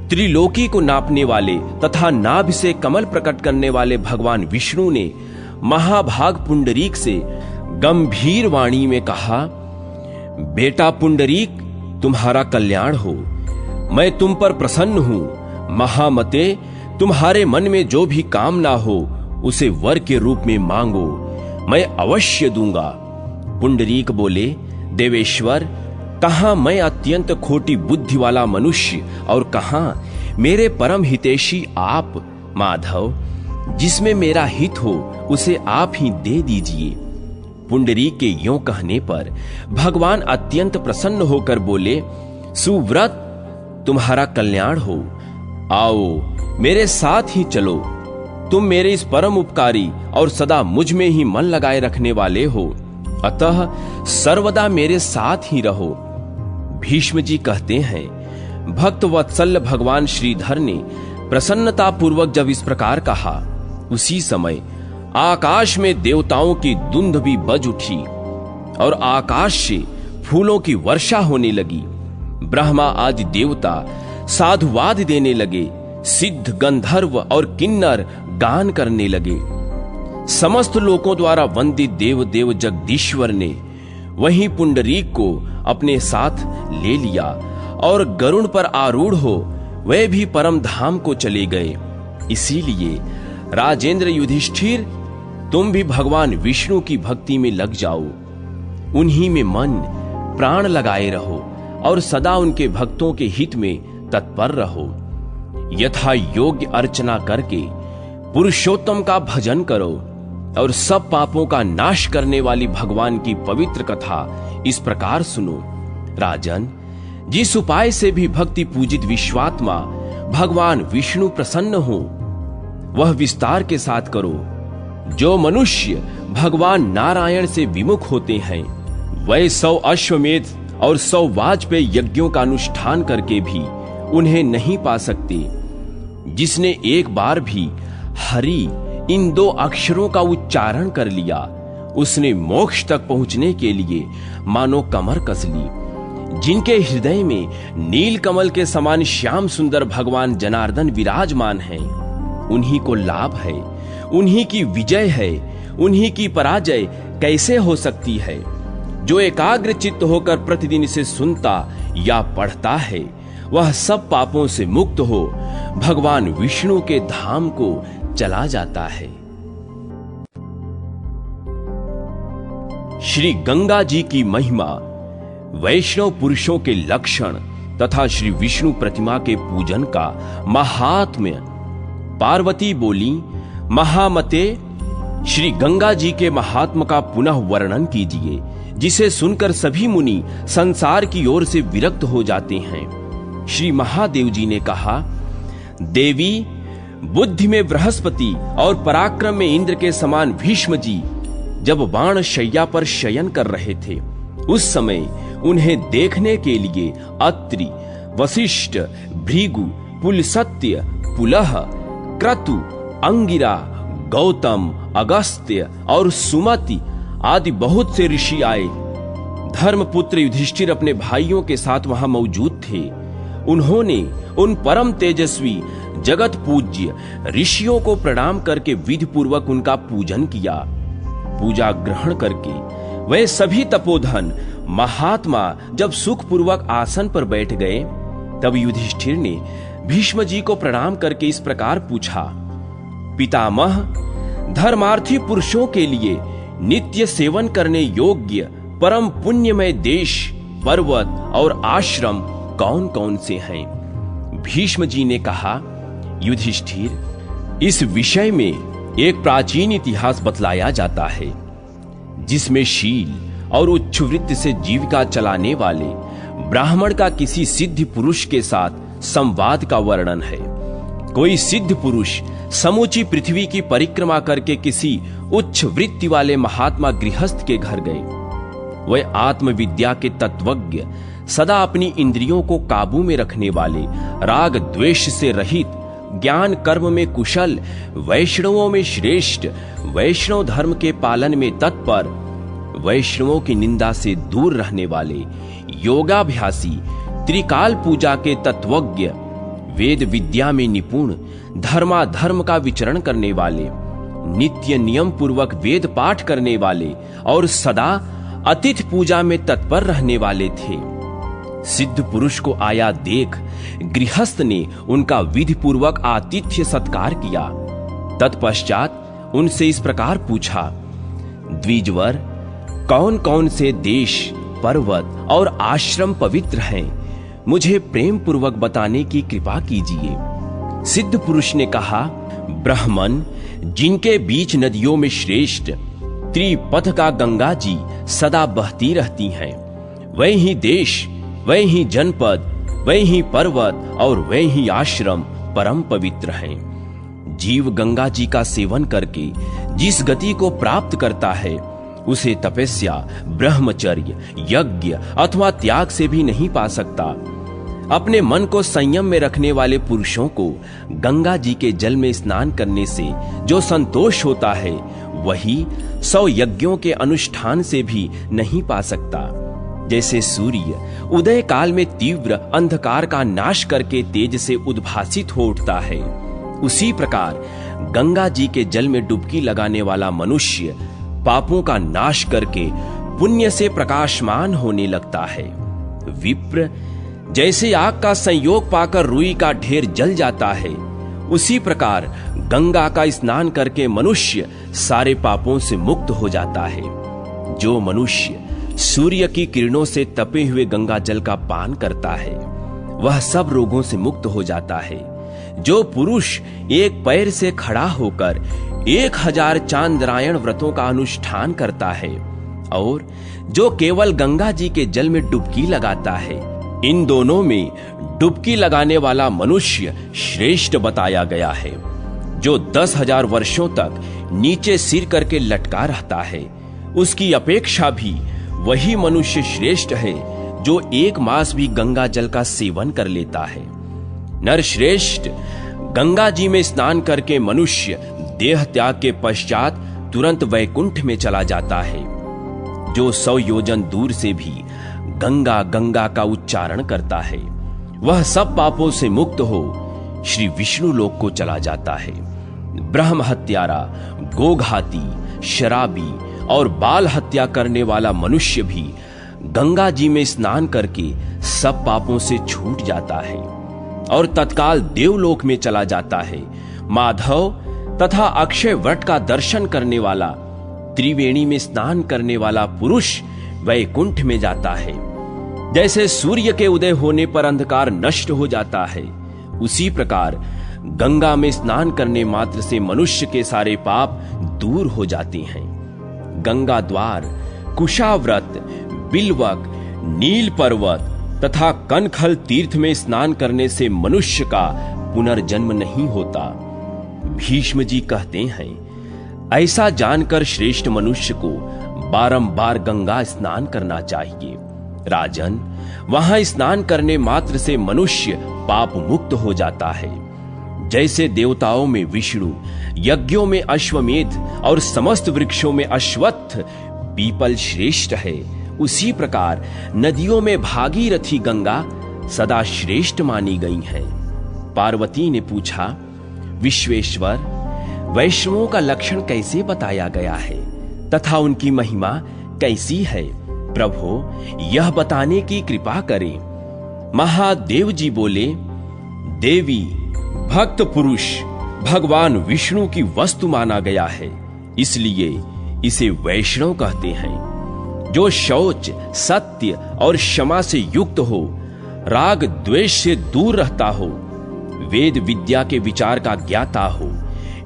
त्रिलोकी को नापने वाले तथा नाभि से कमल प्रकट करने वाले भगवान विष्णु ने महाभाग पुंडरीक से गंभीर वाणी में कहा, बेटा पुंडरीक, तुम्हारा कल्याण हो। मैं तुम पर प्रसन्न हूं। महामते, तुम्हारे मन में जो भी कामना हो उसे वर के रूप में मांगो, मैं अवश्य दूंगा। पुंडरीक बोले, देवेश्वर, कहां मैं अत्यंत खोटी बुद्धि वाला मनुष्य और कहां मेरे परम हितैषी आप। माधव, जिसमें मेरा हित हो उसे आप ही दे दीजिए। पुंडरीक के यों कहने पर भगवान अत्यंत प्रसन्न होकर बोले, सुव्रत, तुम्हारा कल्याण हो। आओ मेरे साथ ही चलो। तुम मेरे इस परम उपकारी और सदा मुझ में ही मन लगाए रखने वाले हो, अतः सर्वदा मेरे साथ ही रहो। भीष्म जी कहते हैं, भक्त वत्सल भगवान श्रीधर ने प्रसन्नता पूर्वक जब इस प्रकार कहा, उसी समय आकाश में देवताओं की धुंध भी बज उठी और आकाश से फूलों की वर्षा होने लगी। ब्रह्मा आदि देवता साधुवाद देने लगे, सिद्ध गंधर्व और किन्नर गान करने लगे। समस्त लोकों द्वारा वंदित देव देव जगदीश्वर ने वहीं पुंडरीक को अपने साथ ले लिया और गरुड़ पर आरूढ़ हो वे भी परम धाम को चले गए। इसीलिए राजेंद्र युधिष्ठिर, तुम भी भगवान विष्णु की भक्ति में लग जाओ, उन्हीं में मन प्राण लगाए रहो और सदा उनके भक्तों के हित में तत्पर रहो। यथा योग्य अर्चना करके पुरुषोत्तम का भजन करो और सब पापों का नाश करने वाली भगवान की पवित्र कथा इस प्रकार सुनो। राजन, जिस उपाय से भी भक्ति पूजित विश्वात्मा भगवान विष्णु प्रसन्न हो, वह विस्तार के साथ करो। जो मनुष्य भगवान नारायण से विमुख होते हैं, वह 100 अश्वमेध और 100 वाजपेय यज्ञों का अनुष्ठान करके भी उन्हें नहीं पा सकते। जिसने एक बार भी हरि इन 2 अक्षरों का उच्चारण कर लिया, उसने मोक्ष तक पहुंचने के लिए मानो कमर कस ली। जिनके हृदय में नील कमल के समान श्याम सुंदर भगवान जनार्दन विराजमान हैं, उन्हीं को लाभ है, उन्हीं की विजय है, उन्हीं की पराजय कैसे हो सकती है। जो एकाग्र चित्त होकर प्रतिदिन इसे सुनता या पढ़ता है, वह सब पापों से मुक्त हो भगवान विष्णु के धाम को चला जाता है। श्री गंगा जी की महिमा, वैष्णव पुरुषों के लक्षण तथा श्री विष्णु प्रतिमा के पूजन का महात्म्य। पार्वती बोली, महामते, श्री गंगा जी के महात्म का पुनः वर्णन कीजिए, जिसे सुनकर सभी मुनि संसार की ओर से विरक्त हो जाते हैं। श्री महादेव जी ने कहा, देवी, बुद्धि में बृहस्पति और पराक्रम में इंद्र के समान भीष्म जी जब बाण शैया पर शयन कर रहे थे, उस समय उन्हें देखने के लिए अत्रि, वशिष्ठ, भृगु, पुलस्त्य, पुलह, क्रतु, अंगिरा, गौतम, अगस्त्य और सुमति आदि बहुत से ऋषि आए। धर्मपुत्र युधिष्ठिर अपने भाइयों के साथ वहां मौजूद थे। उन्होंने उन परम तेजस्वी जगत पूज्य ऋषियों को प्रणाम करके विधि पूर्वक उनका पूजन किया। पूजा ग्रहण करके वे सभी तपोधन महात्मा जब सुख पूर्वक आसन पर बैठ गए, तब युधिष्ठिर ने भीष्म जी को प्रणाम करके इस प्रकार पूछा, पितामह, धर्मार्थी पुरुषों के लिए नित्य सेवन करने योग्य परम पुण्यमय देश, पर्वत और आश्रम कौन कौन से हैं? भीष्म जी ने कहा, युधिष्ठिर, इस विषय में एक प्राचीन इतिहास बतलाया जाता है, जिसमें शील और उच्छृवृत्ति से जीविका चलाने वाले ब्राह्मण का किसी सिद्ध पुरुष के साथ संवाद का वर्णन है। कोई सिद्ध पुरुष समूची पृथ्वी की परिक्रमा करके किसी उच्च वृत्ति वाले महात्मा गृहस्थ के घर गए। वह आत्मविद्या के तत्वज्ञ, सदा अपनी इंद्रियों को काबू में रखने वाले, राग द्वेष से रहित, ज्ञान कर्म में कुशल, वैष्णवों में श्रेष्ठ, वैष्णव धर्म के पालन में तत्पर, वैष्णवों की निंदा से दूर रहने वाले, योगाभ्यासी, त्रिकाल पूजा के तत्वज्ञ, वेद विद्या में निपुण, धर्माधर्म का विचरण करने वाले, नित्य नियम पूर्वक वेद पाठ करने वाले और सदा अतिथि पूजा में तत्पर रहने वाले थे। सिद्ध पुरुष को आया देख गृहस्थ ने उनका विधि पूर्वक आतिथ्य सत्कार किया। तत्पश्चात उनसे इस प्रकार पूछा, द्विजवर, कौन कौन से देश, पर्वत और आश्रम पवित्र हैं? मुझे प्रेम पूर्वक बताने की कृपा कीजिए। सिद्ध पुरुष ने कहा, ब्राह्मण, जिनके बीच नदियों में श्रेष्ठ त्रिपथ का गंगा जी सदा बहती रहती हैं, वही ही देश, वही ही जनपद, वही ही पर्वत और वही ही आश्रम परम पवित्र हैं। जीव गंगा जी का सेवन करके जिस गति को प्राप्त करता है उसे तपस्या, ब्रह्मचर्य, यज्ञ अथवा त्याग से भी नहीं पा सकता। अपने मन को संयम में रखने वाले पुरुषों को गंगा जी के जल में स्नान करने से जो संतोष होता है वही 100 यज्ञों के अनुष्ठान से भी नहीं पा सकता। जैसे सूर्य उदय काल में तीव्र अंधकार का नाश करके तेज से उद्भासित हो उठता है, उसी प्रकार गंगा जी के जल में डुबकी लगाने वाला मनुष्य पापों का नाश करके पुण्य से प्रकाशमान होने लगता है। विप्र, जैसे आग का संयोग पाकर रुई का ढेर जल जाता है, उसी प्रकार गंगा का स्नान करके मनुष्य सारे पापों से मुक्त हो जाता है। जो मनुष्य सूर्य की किरणों से तपे हुए गंगा जल का पान करता है वह सब रोगों से मुक्त हो जाता है। जो पुरुष एक पैर से खड़ा होकर 1000 चांद्रायण व्रतों का अनुष्ठान करता है और जो केवल गंगा जी के जल में डुबकी लगाता है, इन दोनों में डुबकी लगाने वाला मनुष्य श्रेष्ठ बताया गया है। जो 10,000 वर्षों तक नीचे सिर करके लटका रहता है, उसकी अपेक्षा भी वही मनुष्य श्रेष्ठ है जो 1 मास भी गंगा जल का सेवन कर लेता है। नरश्रेष्ठ, गंगा जी में स्नान करके मनुष्य देह त्याग के पश्चात तुरंत वैकुंठ में चला जाता है। जो 100 योजन दूर से भी गंगा गंगा का उच्चारण करता है वह सब पापों से मुक्त हो श्री विष्णु लोक को चला जाता है। ब्रह्म हत्यारा, गोघाती, शराबी और बाल हत्या करने वाला मनुष्य भी गंगा जी में स्नान करके सब पापों से छूट जाता है और तत्काल देवलोक में चला जाता है। माधव तथा अक्षय वट का दर्शन करने वाला, त्रिवेणी में स्नान करने वाला पुरुष वैकुंठ में जाता है। जैसे सूर्य के उदय होने पर अंधकार नष्ट हो जाता है, उसी प्रकार गंगा में स्नान करने मात्र से मनुष्य के सारे पाप दूर हो जाते हैं। गंगा द्वार, कुशाव्रत, बिल्वक, नील पर्वत तथा कनखल तीर्थ में स्नान करने से मनुष्य का पुनर्जन्म नहीं होता। भीष्म जी कहते हैं, ऐसा जानकर श्रेष्ठ मनुष्य को बारंबार गंगा स्नान करना चाहिए। राजन, वहां स्नान करने मात्र से मनुष्य पाप मुक्त हो जाता है। जैसे देवताओं में विष्णु, यज्ञों में अश्वमेध और समस्त वृक्षों में अश्वत्थ, पीपल श्रेष्ठ है, उसी प्रकार नदियों में भागीरथी गंगा सदा श्रेष्ठ मानी गई है। पार्वती ने पूछा, विश्वेश्वर, वैष्णवों का लक्षण कैसे बताया गया है तथा उनकी महिमा कैसी है? प्रभु, यह बताने की कृपा करें। महादेव जी बोले, देवी, भक्त पुरुष भगवान विष्णु की वस्तु माना गया है, इसलिए इसे वैष्णव कहते हैं। जो शौच, सत्य और क्षमा से युक्त हो, राग द्वेष से दूर रहता हो, वेद विद्या के विचार का ज्ञाता हो,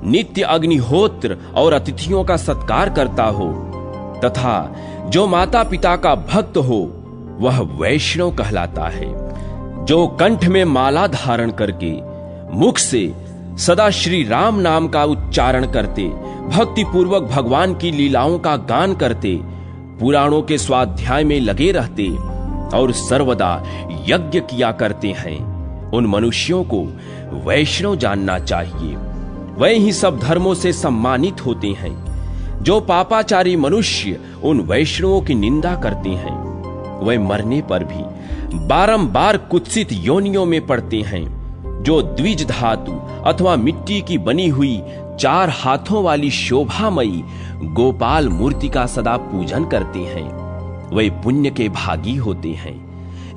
नित्य अग्निहोत्र और अतिथियों का सत्कार करता हो तथा जो माता पिता का भक्त हो, वह वैष्णव कहलाता है। जो कंठ में माला धारण करके मुख से सदा श्री राम नाम का उच्चारण करते, भक्ति पूर्वक भगवान की लीलाओं का गान करते, पुराणों के स्वाध्याय में लगे रहते और सर्वदा यज्ञ किया करते हैं, उन मनुष्यों को वैष्णव जानना चाहिए। वे ही सब धर्मों से सम्मानित होते हैं। जो पापाचारी मनुष्य उन वैष्णवों की निंदा करते हैं, वे मरने पर भी बारंबार कुत्सित योनियों में पड़ते हैं। जो द्विज धातु अथवा मिट्टी की बनी हुई 4 हाथों वाली शोभामयी गोपाल मूर्ति का सदा पूजन करते हैं, वे पुण्य के भागी होते हैं।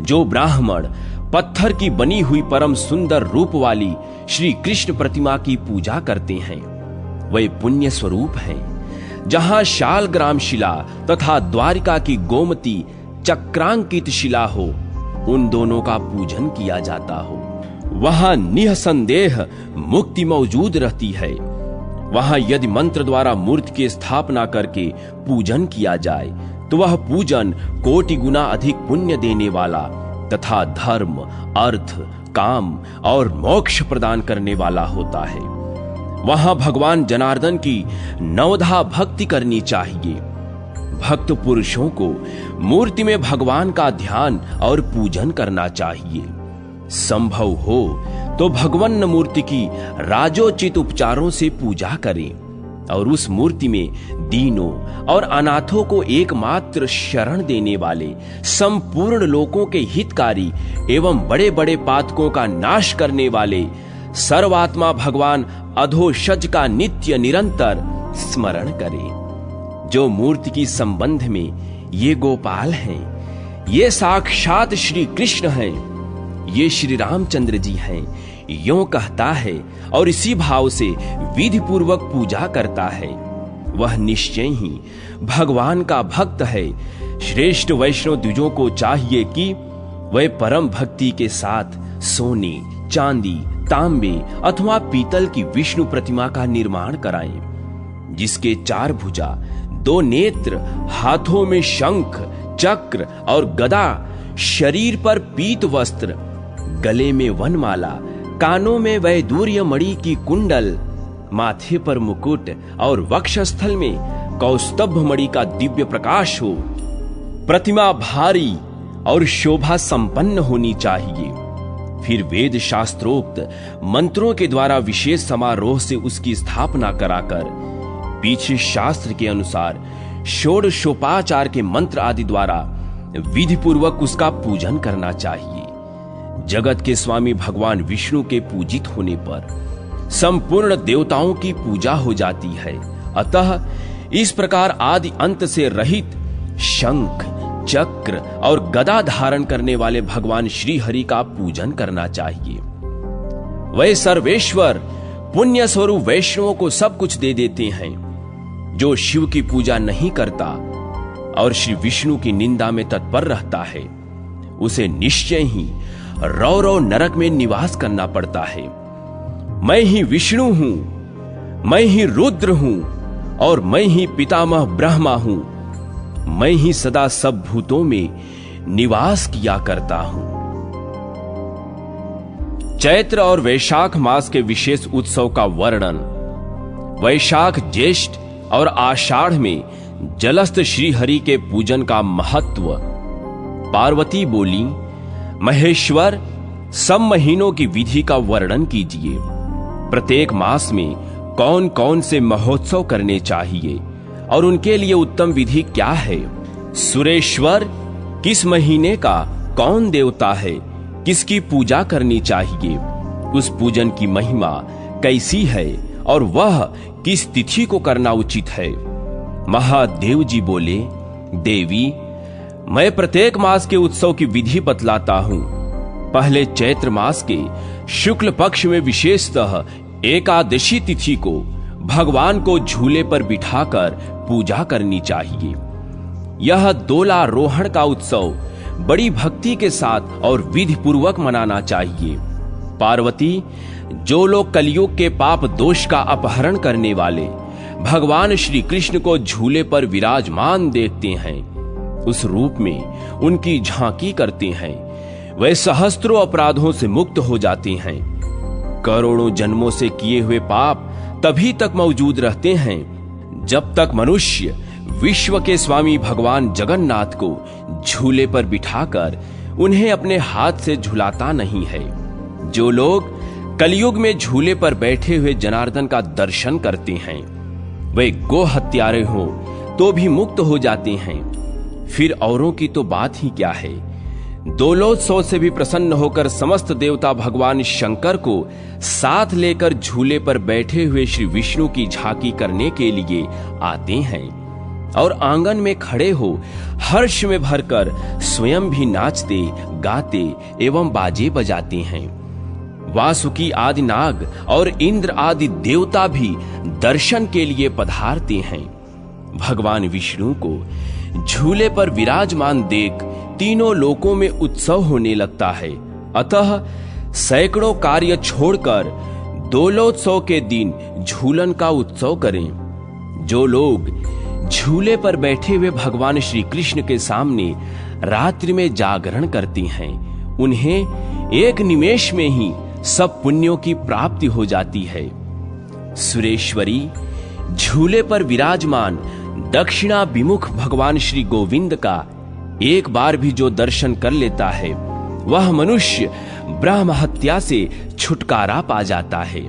जो ब्राह्मण पत्थर की बनी हुई परम सुंदर रूप वाली श्री कृष्ण प्रतिमा की पूजा करते हैं, वे पुण्य स्वरूप हैं। जहां शालग्राम शिला तथा द्वारिका की गोमती चक्रांकित शिला हो, उन दोनों का पूजन किया जाता हो, वहां निःसंदेह मुक्ति मौजूद रहती है। वहां यदि मंत्र द्वारा मूर्ति की स्थापना करके पूजन किया जाए तो वह पूजन कोटि गुना अधिक पुण्य देने वाला तथा धर्म, अर्थ, काम और मोक्ष प्रदान करने वाला होता है। वहां भगवान जनार्दन की नवधा भक्ति करनी चाहिए। भक्त पुरुषों को मूर्ति में भगवान का ध्यान और पूजन करना चाहिए। संभव हो तो भगवान मूर्ति की राजोचित उपचारों से पूजा करें और उस मूर्ति में दीनों और अनाथों को एकमात्र शरण देने वाले, संपूर्ण लोकों के हितकारी एवं बड़े बड़े पातकों का नाश करने वाले सर्वात्मा भगवान अधोषज का नित्य निरंतर स्मरण करें। जो मूर्ति की संबंध में ये गोपाल हैं, ये साक्षात श्री कृष्ण हैं, ये श्री रामचंद्र जी हैं, यों कहता है और इसी भाव से विधि पूर्वक पूजा करता है, वह निश्चय ही भगवान का भक्त है। श्रेष्ठ वैष्णव द्विजों को चाहिए कि वे परम भक्ति के साथ सोने, चांदी, तांबे अथवा पीतल की विष्णु प्रतिमा का निर्माण कराएं, जिसके 4 भुजा, 2 नेत्र, हाथों में शंख, चक्र और गदा, शरीर पर पीत वस्त्र, गले में वनमाला, कानों में वैदूर्य मणि की कुंडल, माथे पर मुकुट और वक्षस्थल में कौस्तभ मणि का दिव्य प्रकाश हो। प्रतिमा भारी और शोभा संपन्न होनी चाहिए। फिर वेद शास्त्रोक्त मंत्रों के द्वारा विशेष समारोह से उसकी स्थापना कराकर पीछे शास्त्र के अनुसार षोडशोपाचार के मंत्र आदि द्वारा विधि पूर्वक उसका पूजन करना चाहिए। जगत के स्वामी भगवान विष्णु के पूजित होने पर संपूर्ण देवताओं की पूजा हो जाती है। अतः इस प्रकार आदि अंत से रहित शंख, चक्र और गदा धारण करने वाले भगवान श्री हरि का पूजन करना चाहिए। वे सर्वेश्वर पुण्य स्वरूप वैष्णवों को सब कुछ दे देते हैं। जो शिव की पूजा नहीं करता और श्री विष्णु की निंदा में तत्पर रहता है, उसे निश्चय ही रौरव नरक में निवास करना पड़ता है। मैं ही विष्णु हूं, मैं ही रुद्र हूं और मैं ही पितामह ब्रह्मा हूं। मैं ही सदा सब भूतों में निवास किया करता हूं। चैत्र और वैशाख मास के विशेष उत्सव का वर्णन। वैशाख, ज्येष्ठ और आषाढ़ में जलस्थ श्री हरि के पूजन का महत्व। पार्वती बोली, महेश्वर, सब महीनों की विधि का वर्णन कीजिए। प्रत्येक मास में कौन कौन से महोत्सव करने चाहिए और उनके लिए उत्तम विधि क्या है। सुरेश्वर, किस महीने का कौन देवता है, किसकी पूजा करनी चाहिए, उस पूजन की महिमा कैसी है और वह किस तिथि को करना उचित है। महादेव जी बोले, देवी, मैं प्रत्येक मास के उत्सव की विधि बतलाता हूं। पहले चैत्र मास के शुक्ल पक्ष में विशेषतः एकादशी तिथि को भगवान को झूले पर बिठाकर पूजा करनी चाहिए। यह दोलारोहण का उत्सव बड़ी भक्ति के साथ और विधि पूर्वक मनाना चाहिए। पार्वती, जो लोग कलयुग के पाप दोष का अपहरण करने वाले भगवान श्री कृष्ण को झूले पर विराजमान देखते हैं, उस रूप में उनकी झांकी करते हैं, वे सहस्त्रों अपराधों से मुक्त हो जाते हैं। करोड़ों जन्मों से किए हुए पाप तभी तक मौजूद रहते हैं जब तक मनुष्य विश्व के स्वामी भगवान जगन्नाथ को झूले पर बिठाकर उन्हें अपने हाथ से झुलाता नहीं है। जो लोग कलयुग में झूले पर बैठे हुए जनार्दन का दर्शन करते हैं, वे गो हत्यारे हो तो भी मुक्त हो जाते हैं। फिर औरों की तो बात ही क्या है। दोलोत्सव से भी प्रसन्न होकर समस्त देवता भगवान शंकर को साथ लेकर झूले पर बैठे हुए श्री विष्णु की झांकी करने के लिए आते हैं और आंगन में खड़े हो हर्ष में भरकर स्वयं भी नाचते, गाते एवं बाजे बजाते हैं। वासुकी आदि नाग और इंद्र आदि देवता भी दर्शन के लिए पधारते हैं। भगवान विष्णु को झूले पर विराजमान देख तीनों लोकों में उत्सव होने लगता है। अतः सैकड़ों कार्य छोड़कर दोलोत्सव के दिन झूलन का उत्सव करें। जो लोग झूले पर बैठे हुए भगवान श्री कृष्ण के सामने रात्रि में जागरण करते हैं, उन्हें एक निमेष में ही सब पुण्यों की प्राप्ति हो जाती है। सुरेश्वरी झूले पर विराजमान दक्षिणाभिमुख भगवान श्री गोविंद का एक बार भी जो दर्शन कर लेता है वह मनुष्य ब्रह्म हत्या से छुटकारा पा जाता है।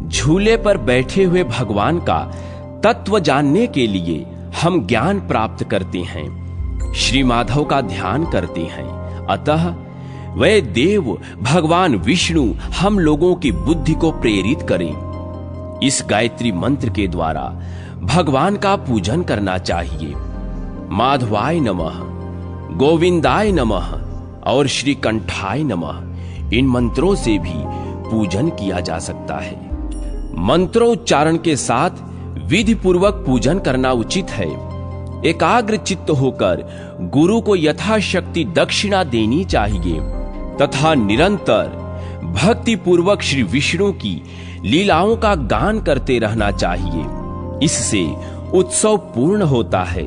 झूले पर बैठे हुए भगवान का तत्व जानने के लिए हम ज्ञान प्राप्त करते हैं, श्री माधव का ध्यान करते हैं। अतः वह देव भगवान विष्णु हम लोगों की बुद्धि को प्रेरित करें। इस गायत्री मंत्र के द्वारा भगवान का पूजन करना चाहिए। माधवाय नमः, गोविंदाय नमः और श्री कंठाय नमः, इन मंत्रों से भी पूजन किया जा सकता है। मंत्रोच्चारण के साथ विधि पूर्वक पूजन करना उचित है। एकाग्र चित्त होकर गुरु को यथाशक्ति दक्षिणा देनी चाहिए तथा निरंतर भक्ति पूर्वक श्री विष्णु की लीलाओं का गान करते रहना चाहिए। इससे उत्सव पूर्ण होता है।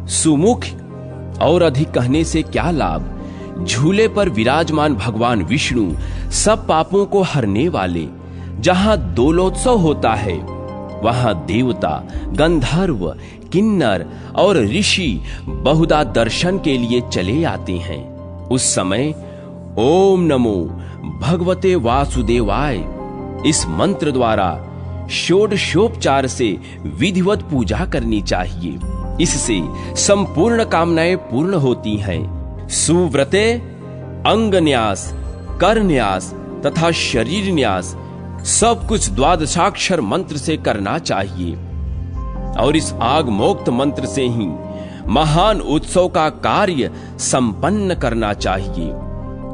सुमुख और अधिक कहने से क्या लाभ। झूले पर विराजमान भगवान विष्णु सब पापों को हरने वाले। जहां दोलोत्सव होता है वहां देवता, गंधर्व, किन्नर और ऋषि बहुधा दर्शन के लिए चले आते हैं। उस समय ओम नमो भगवते वासुदेवाय इस मंत्र द्वारा षोडशोपचार से विधिवत पूजा करनी चाहिए। इससे संपूर्ण कामनाएं पूर्ण होती हैं। सुव्रते अंग न्यास, कर न्यास तथा शरीर न्यास सब कुछ द्वादशाक्षर मंत्र से करना चाहिए और इस आग मोक्त मंत्र से ही महान उत्सव का कार्य संपन्न करना चाहिए।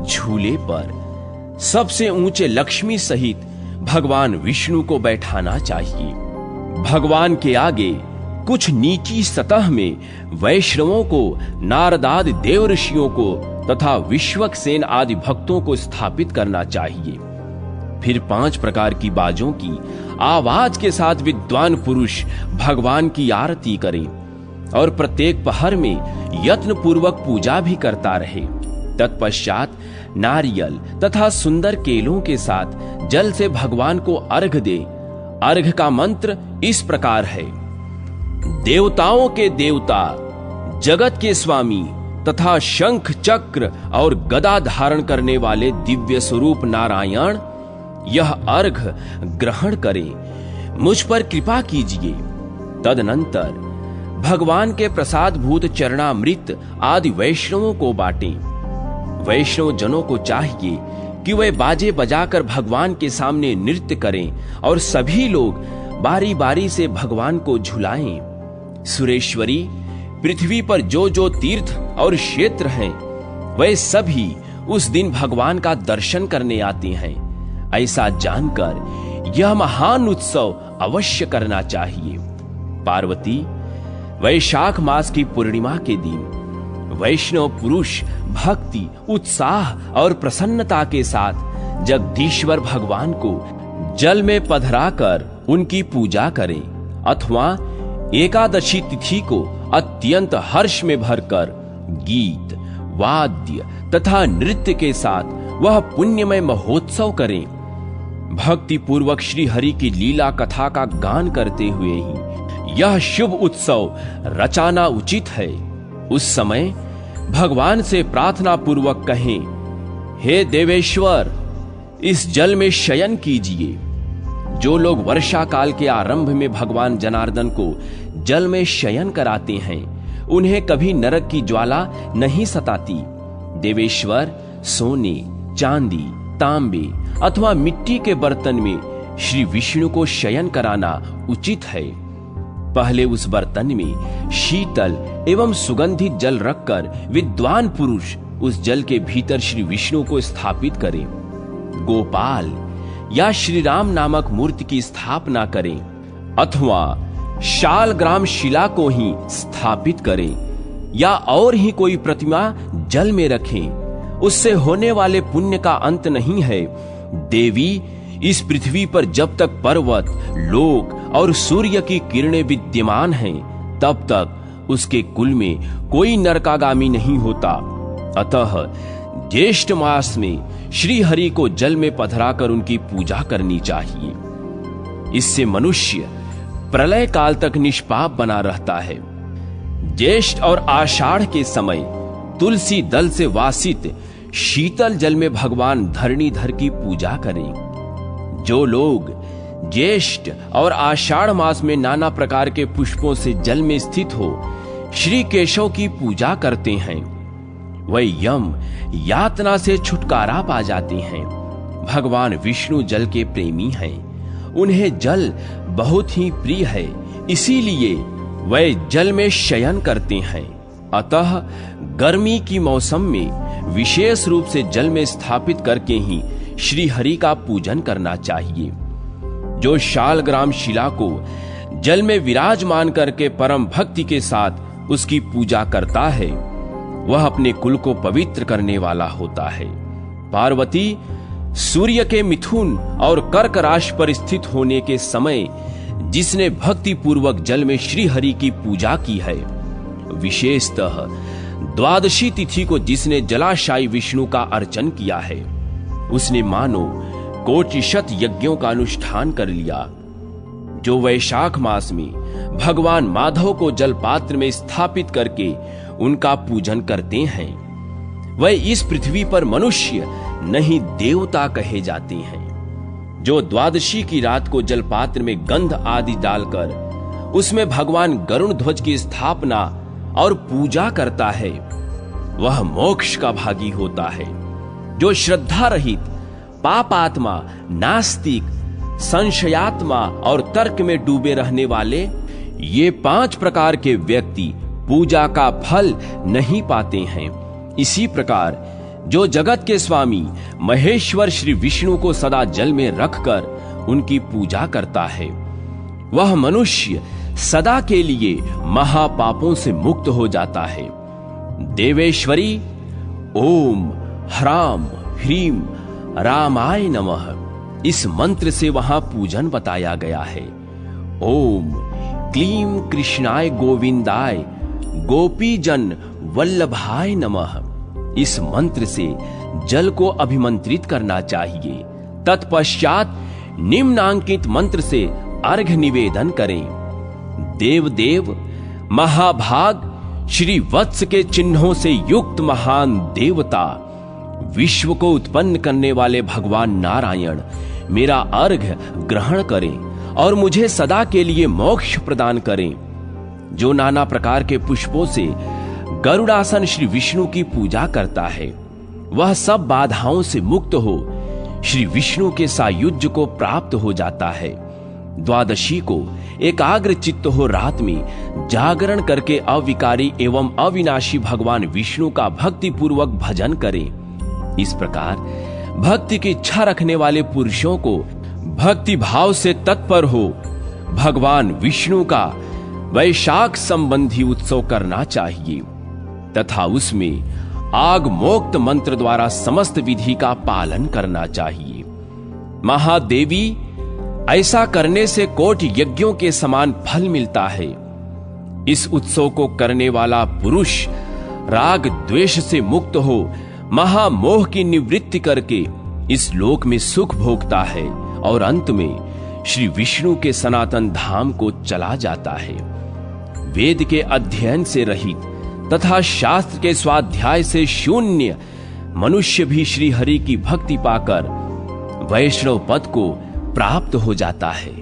झूले पर सबसे ऊंचे लक्ष्मी सहित भगवान विष्णु को बैठाना चाहिए। भगवान के आगे कुछ नीची सतह में वैष्णवों को, नारदादि देव ऋषियों को तथा विश्वक्सेन आदि भक्तों को स्थापित करना चाहिए। फिर 5 प्रकार की बाजों की आवाज के साथ विद्वान पुरुष भगवान की आरती करें और प्रत्येक पहर में यत्न पूर्वक पूजा भी करता रहे। तत्पश्चात नारियल तथा सुंदर केलों के साथ जल से भगवान को अर्घ दे। अर्घ का मंत्र इस प्रकार है। देवताओं के देवता, जगत के स्वामी तथा शंख चक्र और गदा धारण करने वाले दिव्य स्वरूप नारायण, यह अर्घ ग्रहण करें, मुझ पर कृपा कीजिए। तदनंतर भगवान के प्रसाद भूत चरणामृत आदि वैष्णवों को बांटें। वैष्णव जनों को चाहिए कि वे बाजे बजाकर भगवान के सामने नृत्य करें और सभी लोग बारी बारी से भगवान को झुलाएं। सुरेश्वरी पृथ्वी पर जो जो तीर्थ और क्षेत्र हैं वे सभी उस दिन भगवान का दर्शन करने आते हैं। ऐसा जानकर यह महान उत्सव अवश्य करना चाहिए। पार्वती वैशाख मास की पूर्णिमा के दिन वैष्णव पुरुष भक्ति, उत्साह और प्रसन्नता के साथ जगदीश्वर भगवान को जल में पधराकर उनकी पूजा करें अथवा एकादशी तिथि को अत्यंत हर्ष में भरकर गीत, वाद्य तथा नृत्य के साथ वह पुण्यमय महोत्सव करें। भक्ति पूर्वक श्री हरि की लीला कथा का गान करते हुए ही यह शुभ उत्सव रचाना उचित है। उस समय भगवान से प्रार्थना पूर्वक कहें, हे देवेश्वर, इस जल में शयन कीजिए। जो लोग वर्षा काल के आरंभ में भगवान जनार्दन को जल में शयन कराते हैं उन्हें कभी नरक की ज्वाला नहीं सताती। देवेश्वर सोने, चांदी, तांबे अथवा मिट्टी के बर्तन में श्री विष्णु को शयन कराना उचित है। पहले उस बर्तन में शीतल एवं सुगंधित जल रखकर विद्वान पुरुष उस जल के भीतर श्री विष्णु को स्थापित करें। गोपाल या श्री राम नामक मूर्ति की स्थापना करें अथवा शालग्राम शिला को ही स्थापित करें या और ही कोई प्रतिमा जल में रखें। उससे होने वाले पुण्य का अंत नहीं है। देवी, इस पृथ्वी पर जब तक पर्वत, लोक और सूर्य की किरणें विद्यमान हैं, तब तक उसके कुल में कोई नरकागामी नहीं होता। अतः ज्येष्ठ मास में श्री हरि को जल में पधराकर उनकी पूजा करनी चाहिए। इससे मनुष्य प्रलय काल तक निष्पाप बना रहता है। ज्येष्ठ और आषाढ़ के समय तुलसी दल से वासित शीतल जल में भगवान धरणीधर की पूजा करें। जो लोग ज्येष्ठ और आषाढ़ मास में नाना प्रकार के पुष्पों से जल में स्थित हो श्री केशव की पूजा करते हैं, वह यम यातना से छुटकारा पा जाते हैं। भगवान विष्णु जल के प्रेमी हैं, उन्हें जल बहुत ही प्रिय है, इसीलिए वह जल में शयन करते हैं। अतः गर्मी की मौसम में विशेष रूप से जल में स्थापित करके ही श्री हरि का पूजन करना चाहिए। जो शालग्राम शिला को जल में विराजमान करके परम भक्ति के साथ उसकी पूजा करता है, वह अपने कुल को पवित्र करने वाला होता है। पार्वती सूर्य के मिथुन और कर्क राशि पर स्थित होने के समय जिसने भक्ति पूर्वक जल में श्री हरि की पूजा की है, विशेषतः द्वादशी तिथि को जिसने जलाशायी विष्णु का अर्चन किया है, उसने मानो कोटिशत यज्ञों का अनुष्ठान कर लिया। जो वैशाख मास में भगवान माधव को जलपात्र में स्थापित करके उनका पूजन करते हैं, वह इस पृथ्वी पर मनुष्य नहीं देवता कहे जाते हैं। जो द्वादशी की रात को जलपात्र में गंध आदि डालकर उसमें भगवान गरुण ध्वज की स्थापना और पूजा करता है, वह मोक्ष का भागी होता है। जो श्रद्धा रहित, पापात्मा, नास्तिक, संशयात्मा और तर्क में डूबे रहने वाले ये 5 प्रकार के व्यक्ति पूजा का फल नहीं पाते हैं। इसी प्रकार जो जगत के स्वामी महेश्वर श्री विष्णु को सदा जल में रखकर उनकी पूजा करता है, वह मनुष्य सदा के लिए महापापों से मुक्त हो जाता है। देवेश्वरी ओम ह्राम ह्रीम रामाय नमः इस मंत्र से वहां पूजन बताया गया है। ओम क्लीम कृष्णाय गोविंदाय गोपी जन वल्लभाय नमः इस मंत्र से जल को अभिमंत्रित करना चाहिए। तत्पश्चात निम्नांकित मंत्र से अर्घ्य निवेदन करें। देव देव महाभाग श्री वत्स के चिन्हों से युक्त महान देवता, विश्व को उत्पन्न करने वाले भगवान नारायण मेरा अर्घ्य ग्रहण करें और मुझे सदा के लिए मोक्ष प्रदान करें। जो नाना प्रकार के पुष्पों से गरुड़ासन श्री विष्णु की पूजा करता है, वह सब बाधाओं से मुक्त हो श्री विष्णु के सायुज्य को प्राप्त हो जाता है। द्वादशी को एकाग्र चित्त हो रात में जागरण करके अविकारी एवं अविनाशी भगवान विष्णु का भक्ति पूर्वक भजन करें। इस प्रकार भक्ति की इच्छा रखने वाले पुरुषों को भक्ति भाव से तत्पर हो भगवान विष्णु का वैशाख संबंधी उत्सव करना चाहिए तथा उसमें आग मोक्त मंत्र द्वारा समस्त विधि का पालन करना चाहिए। महादेवी ऐसा करने से कोटि यज्ञों के समान फल मिलता है। इस उत्सव को करने वाला पुरुष राग द्वेष से मुक्त हो महामोह की निवृत्ति करके इस लोक में सुख भोगता है और अंत में श्री विष्णु के सनातन धाम को चला जाता है। वेद के अध्ययन से रहित तथा शास्त्र के स्वाध्याय से शून्य मनुष्य भी श्री हरि की भक्ति पाकर वैष्णव पद को प्राप्त हो जाता है।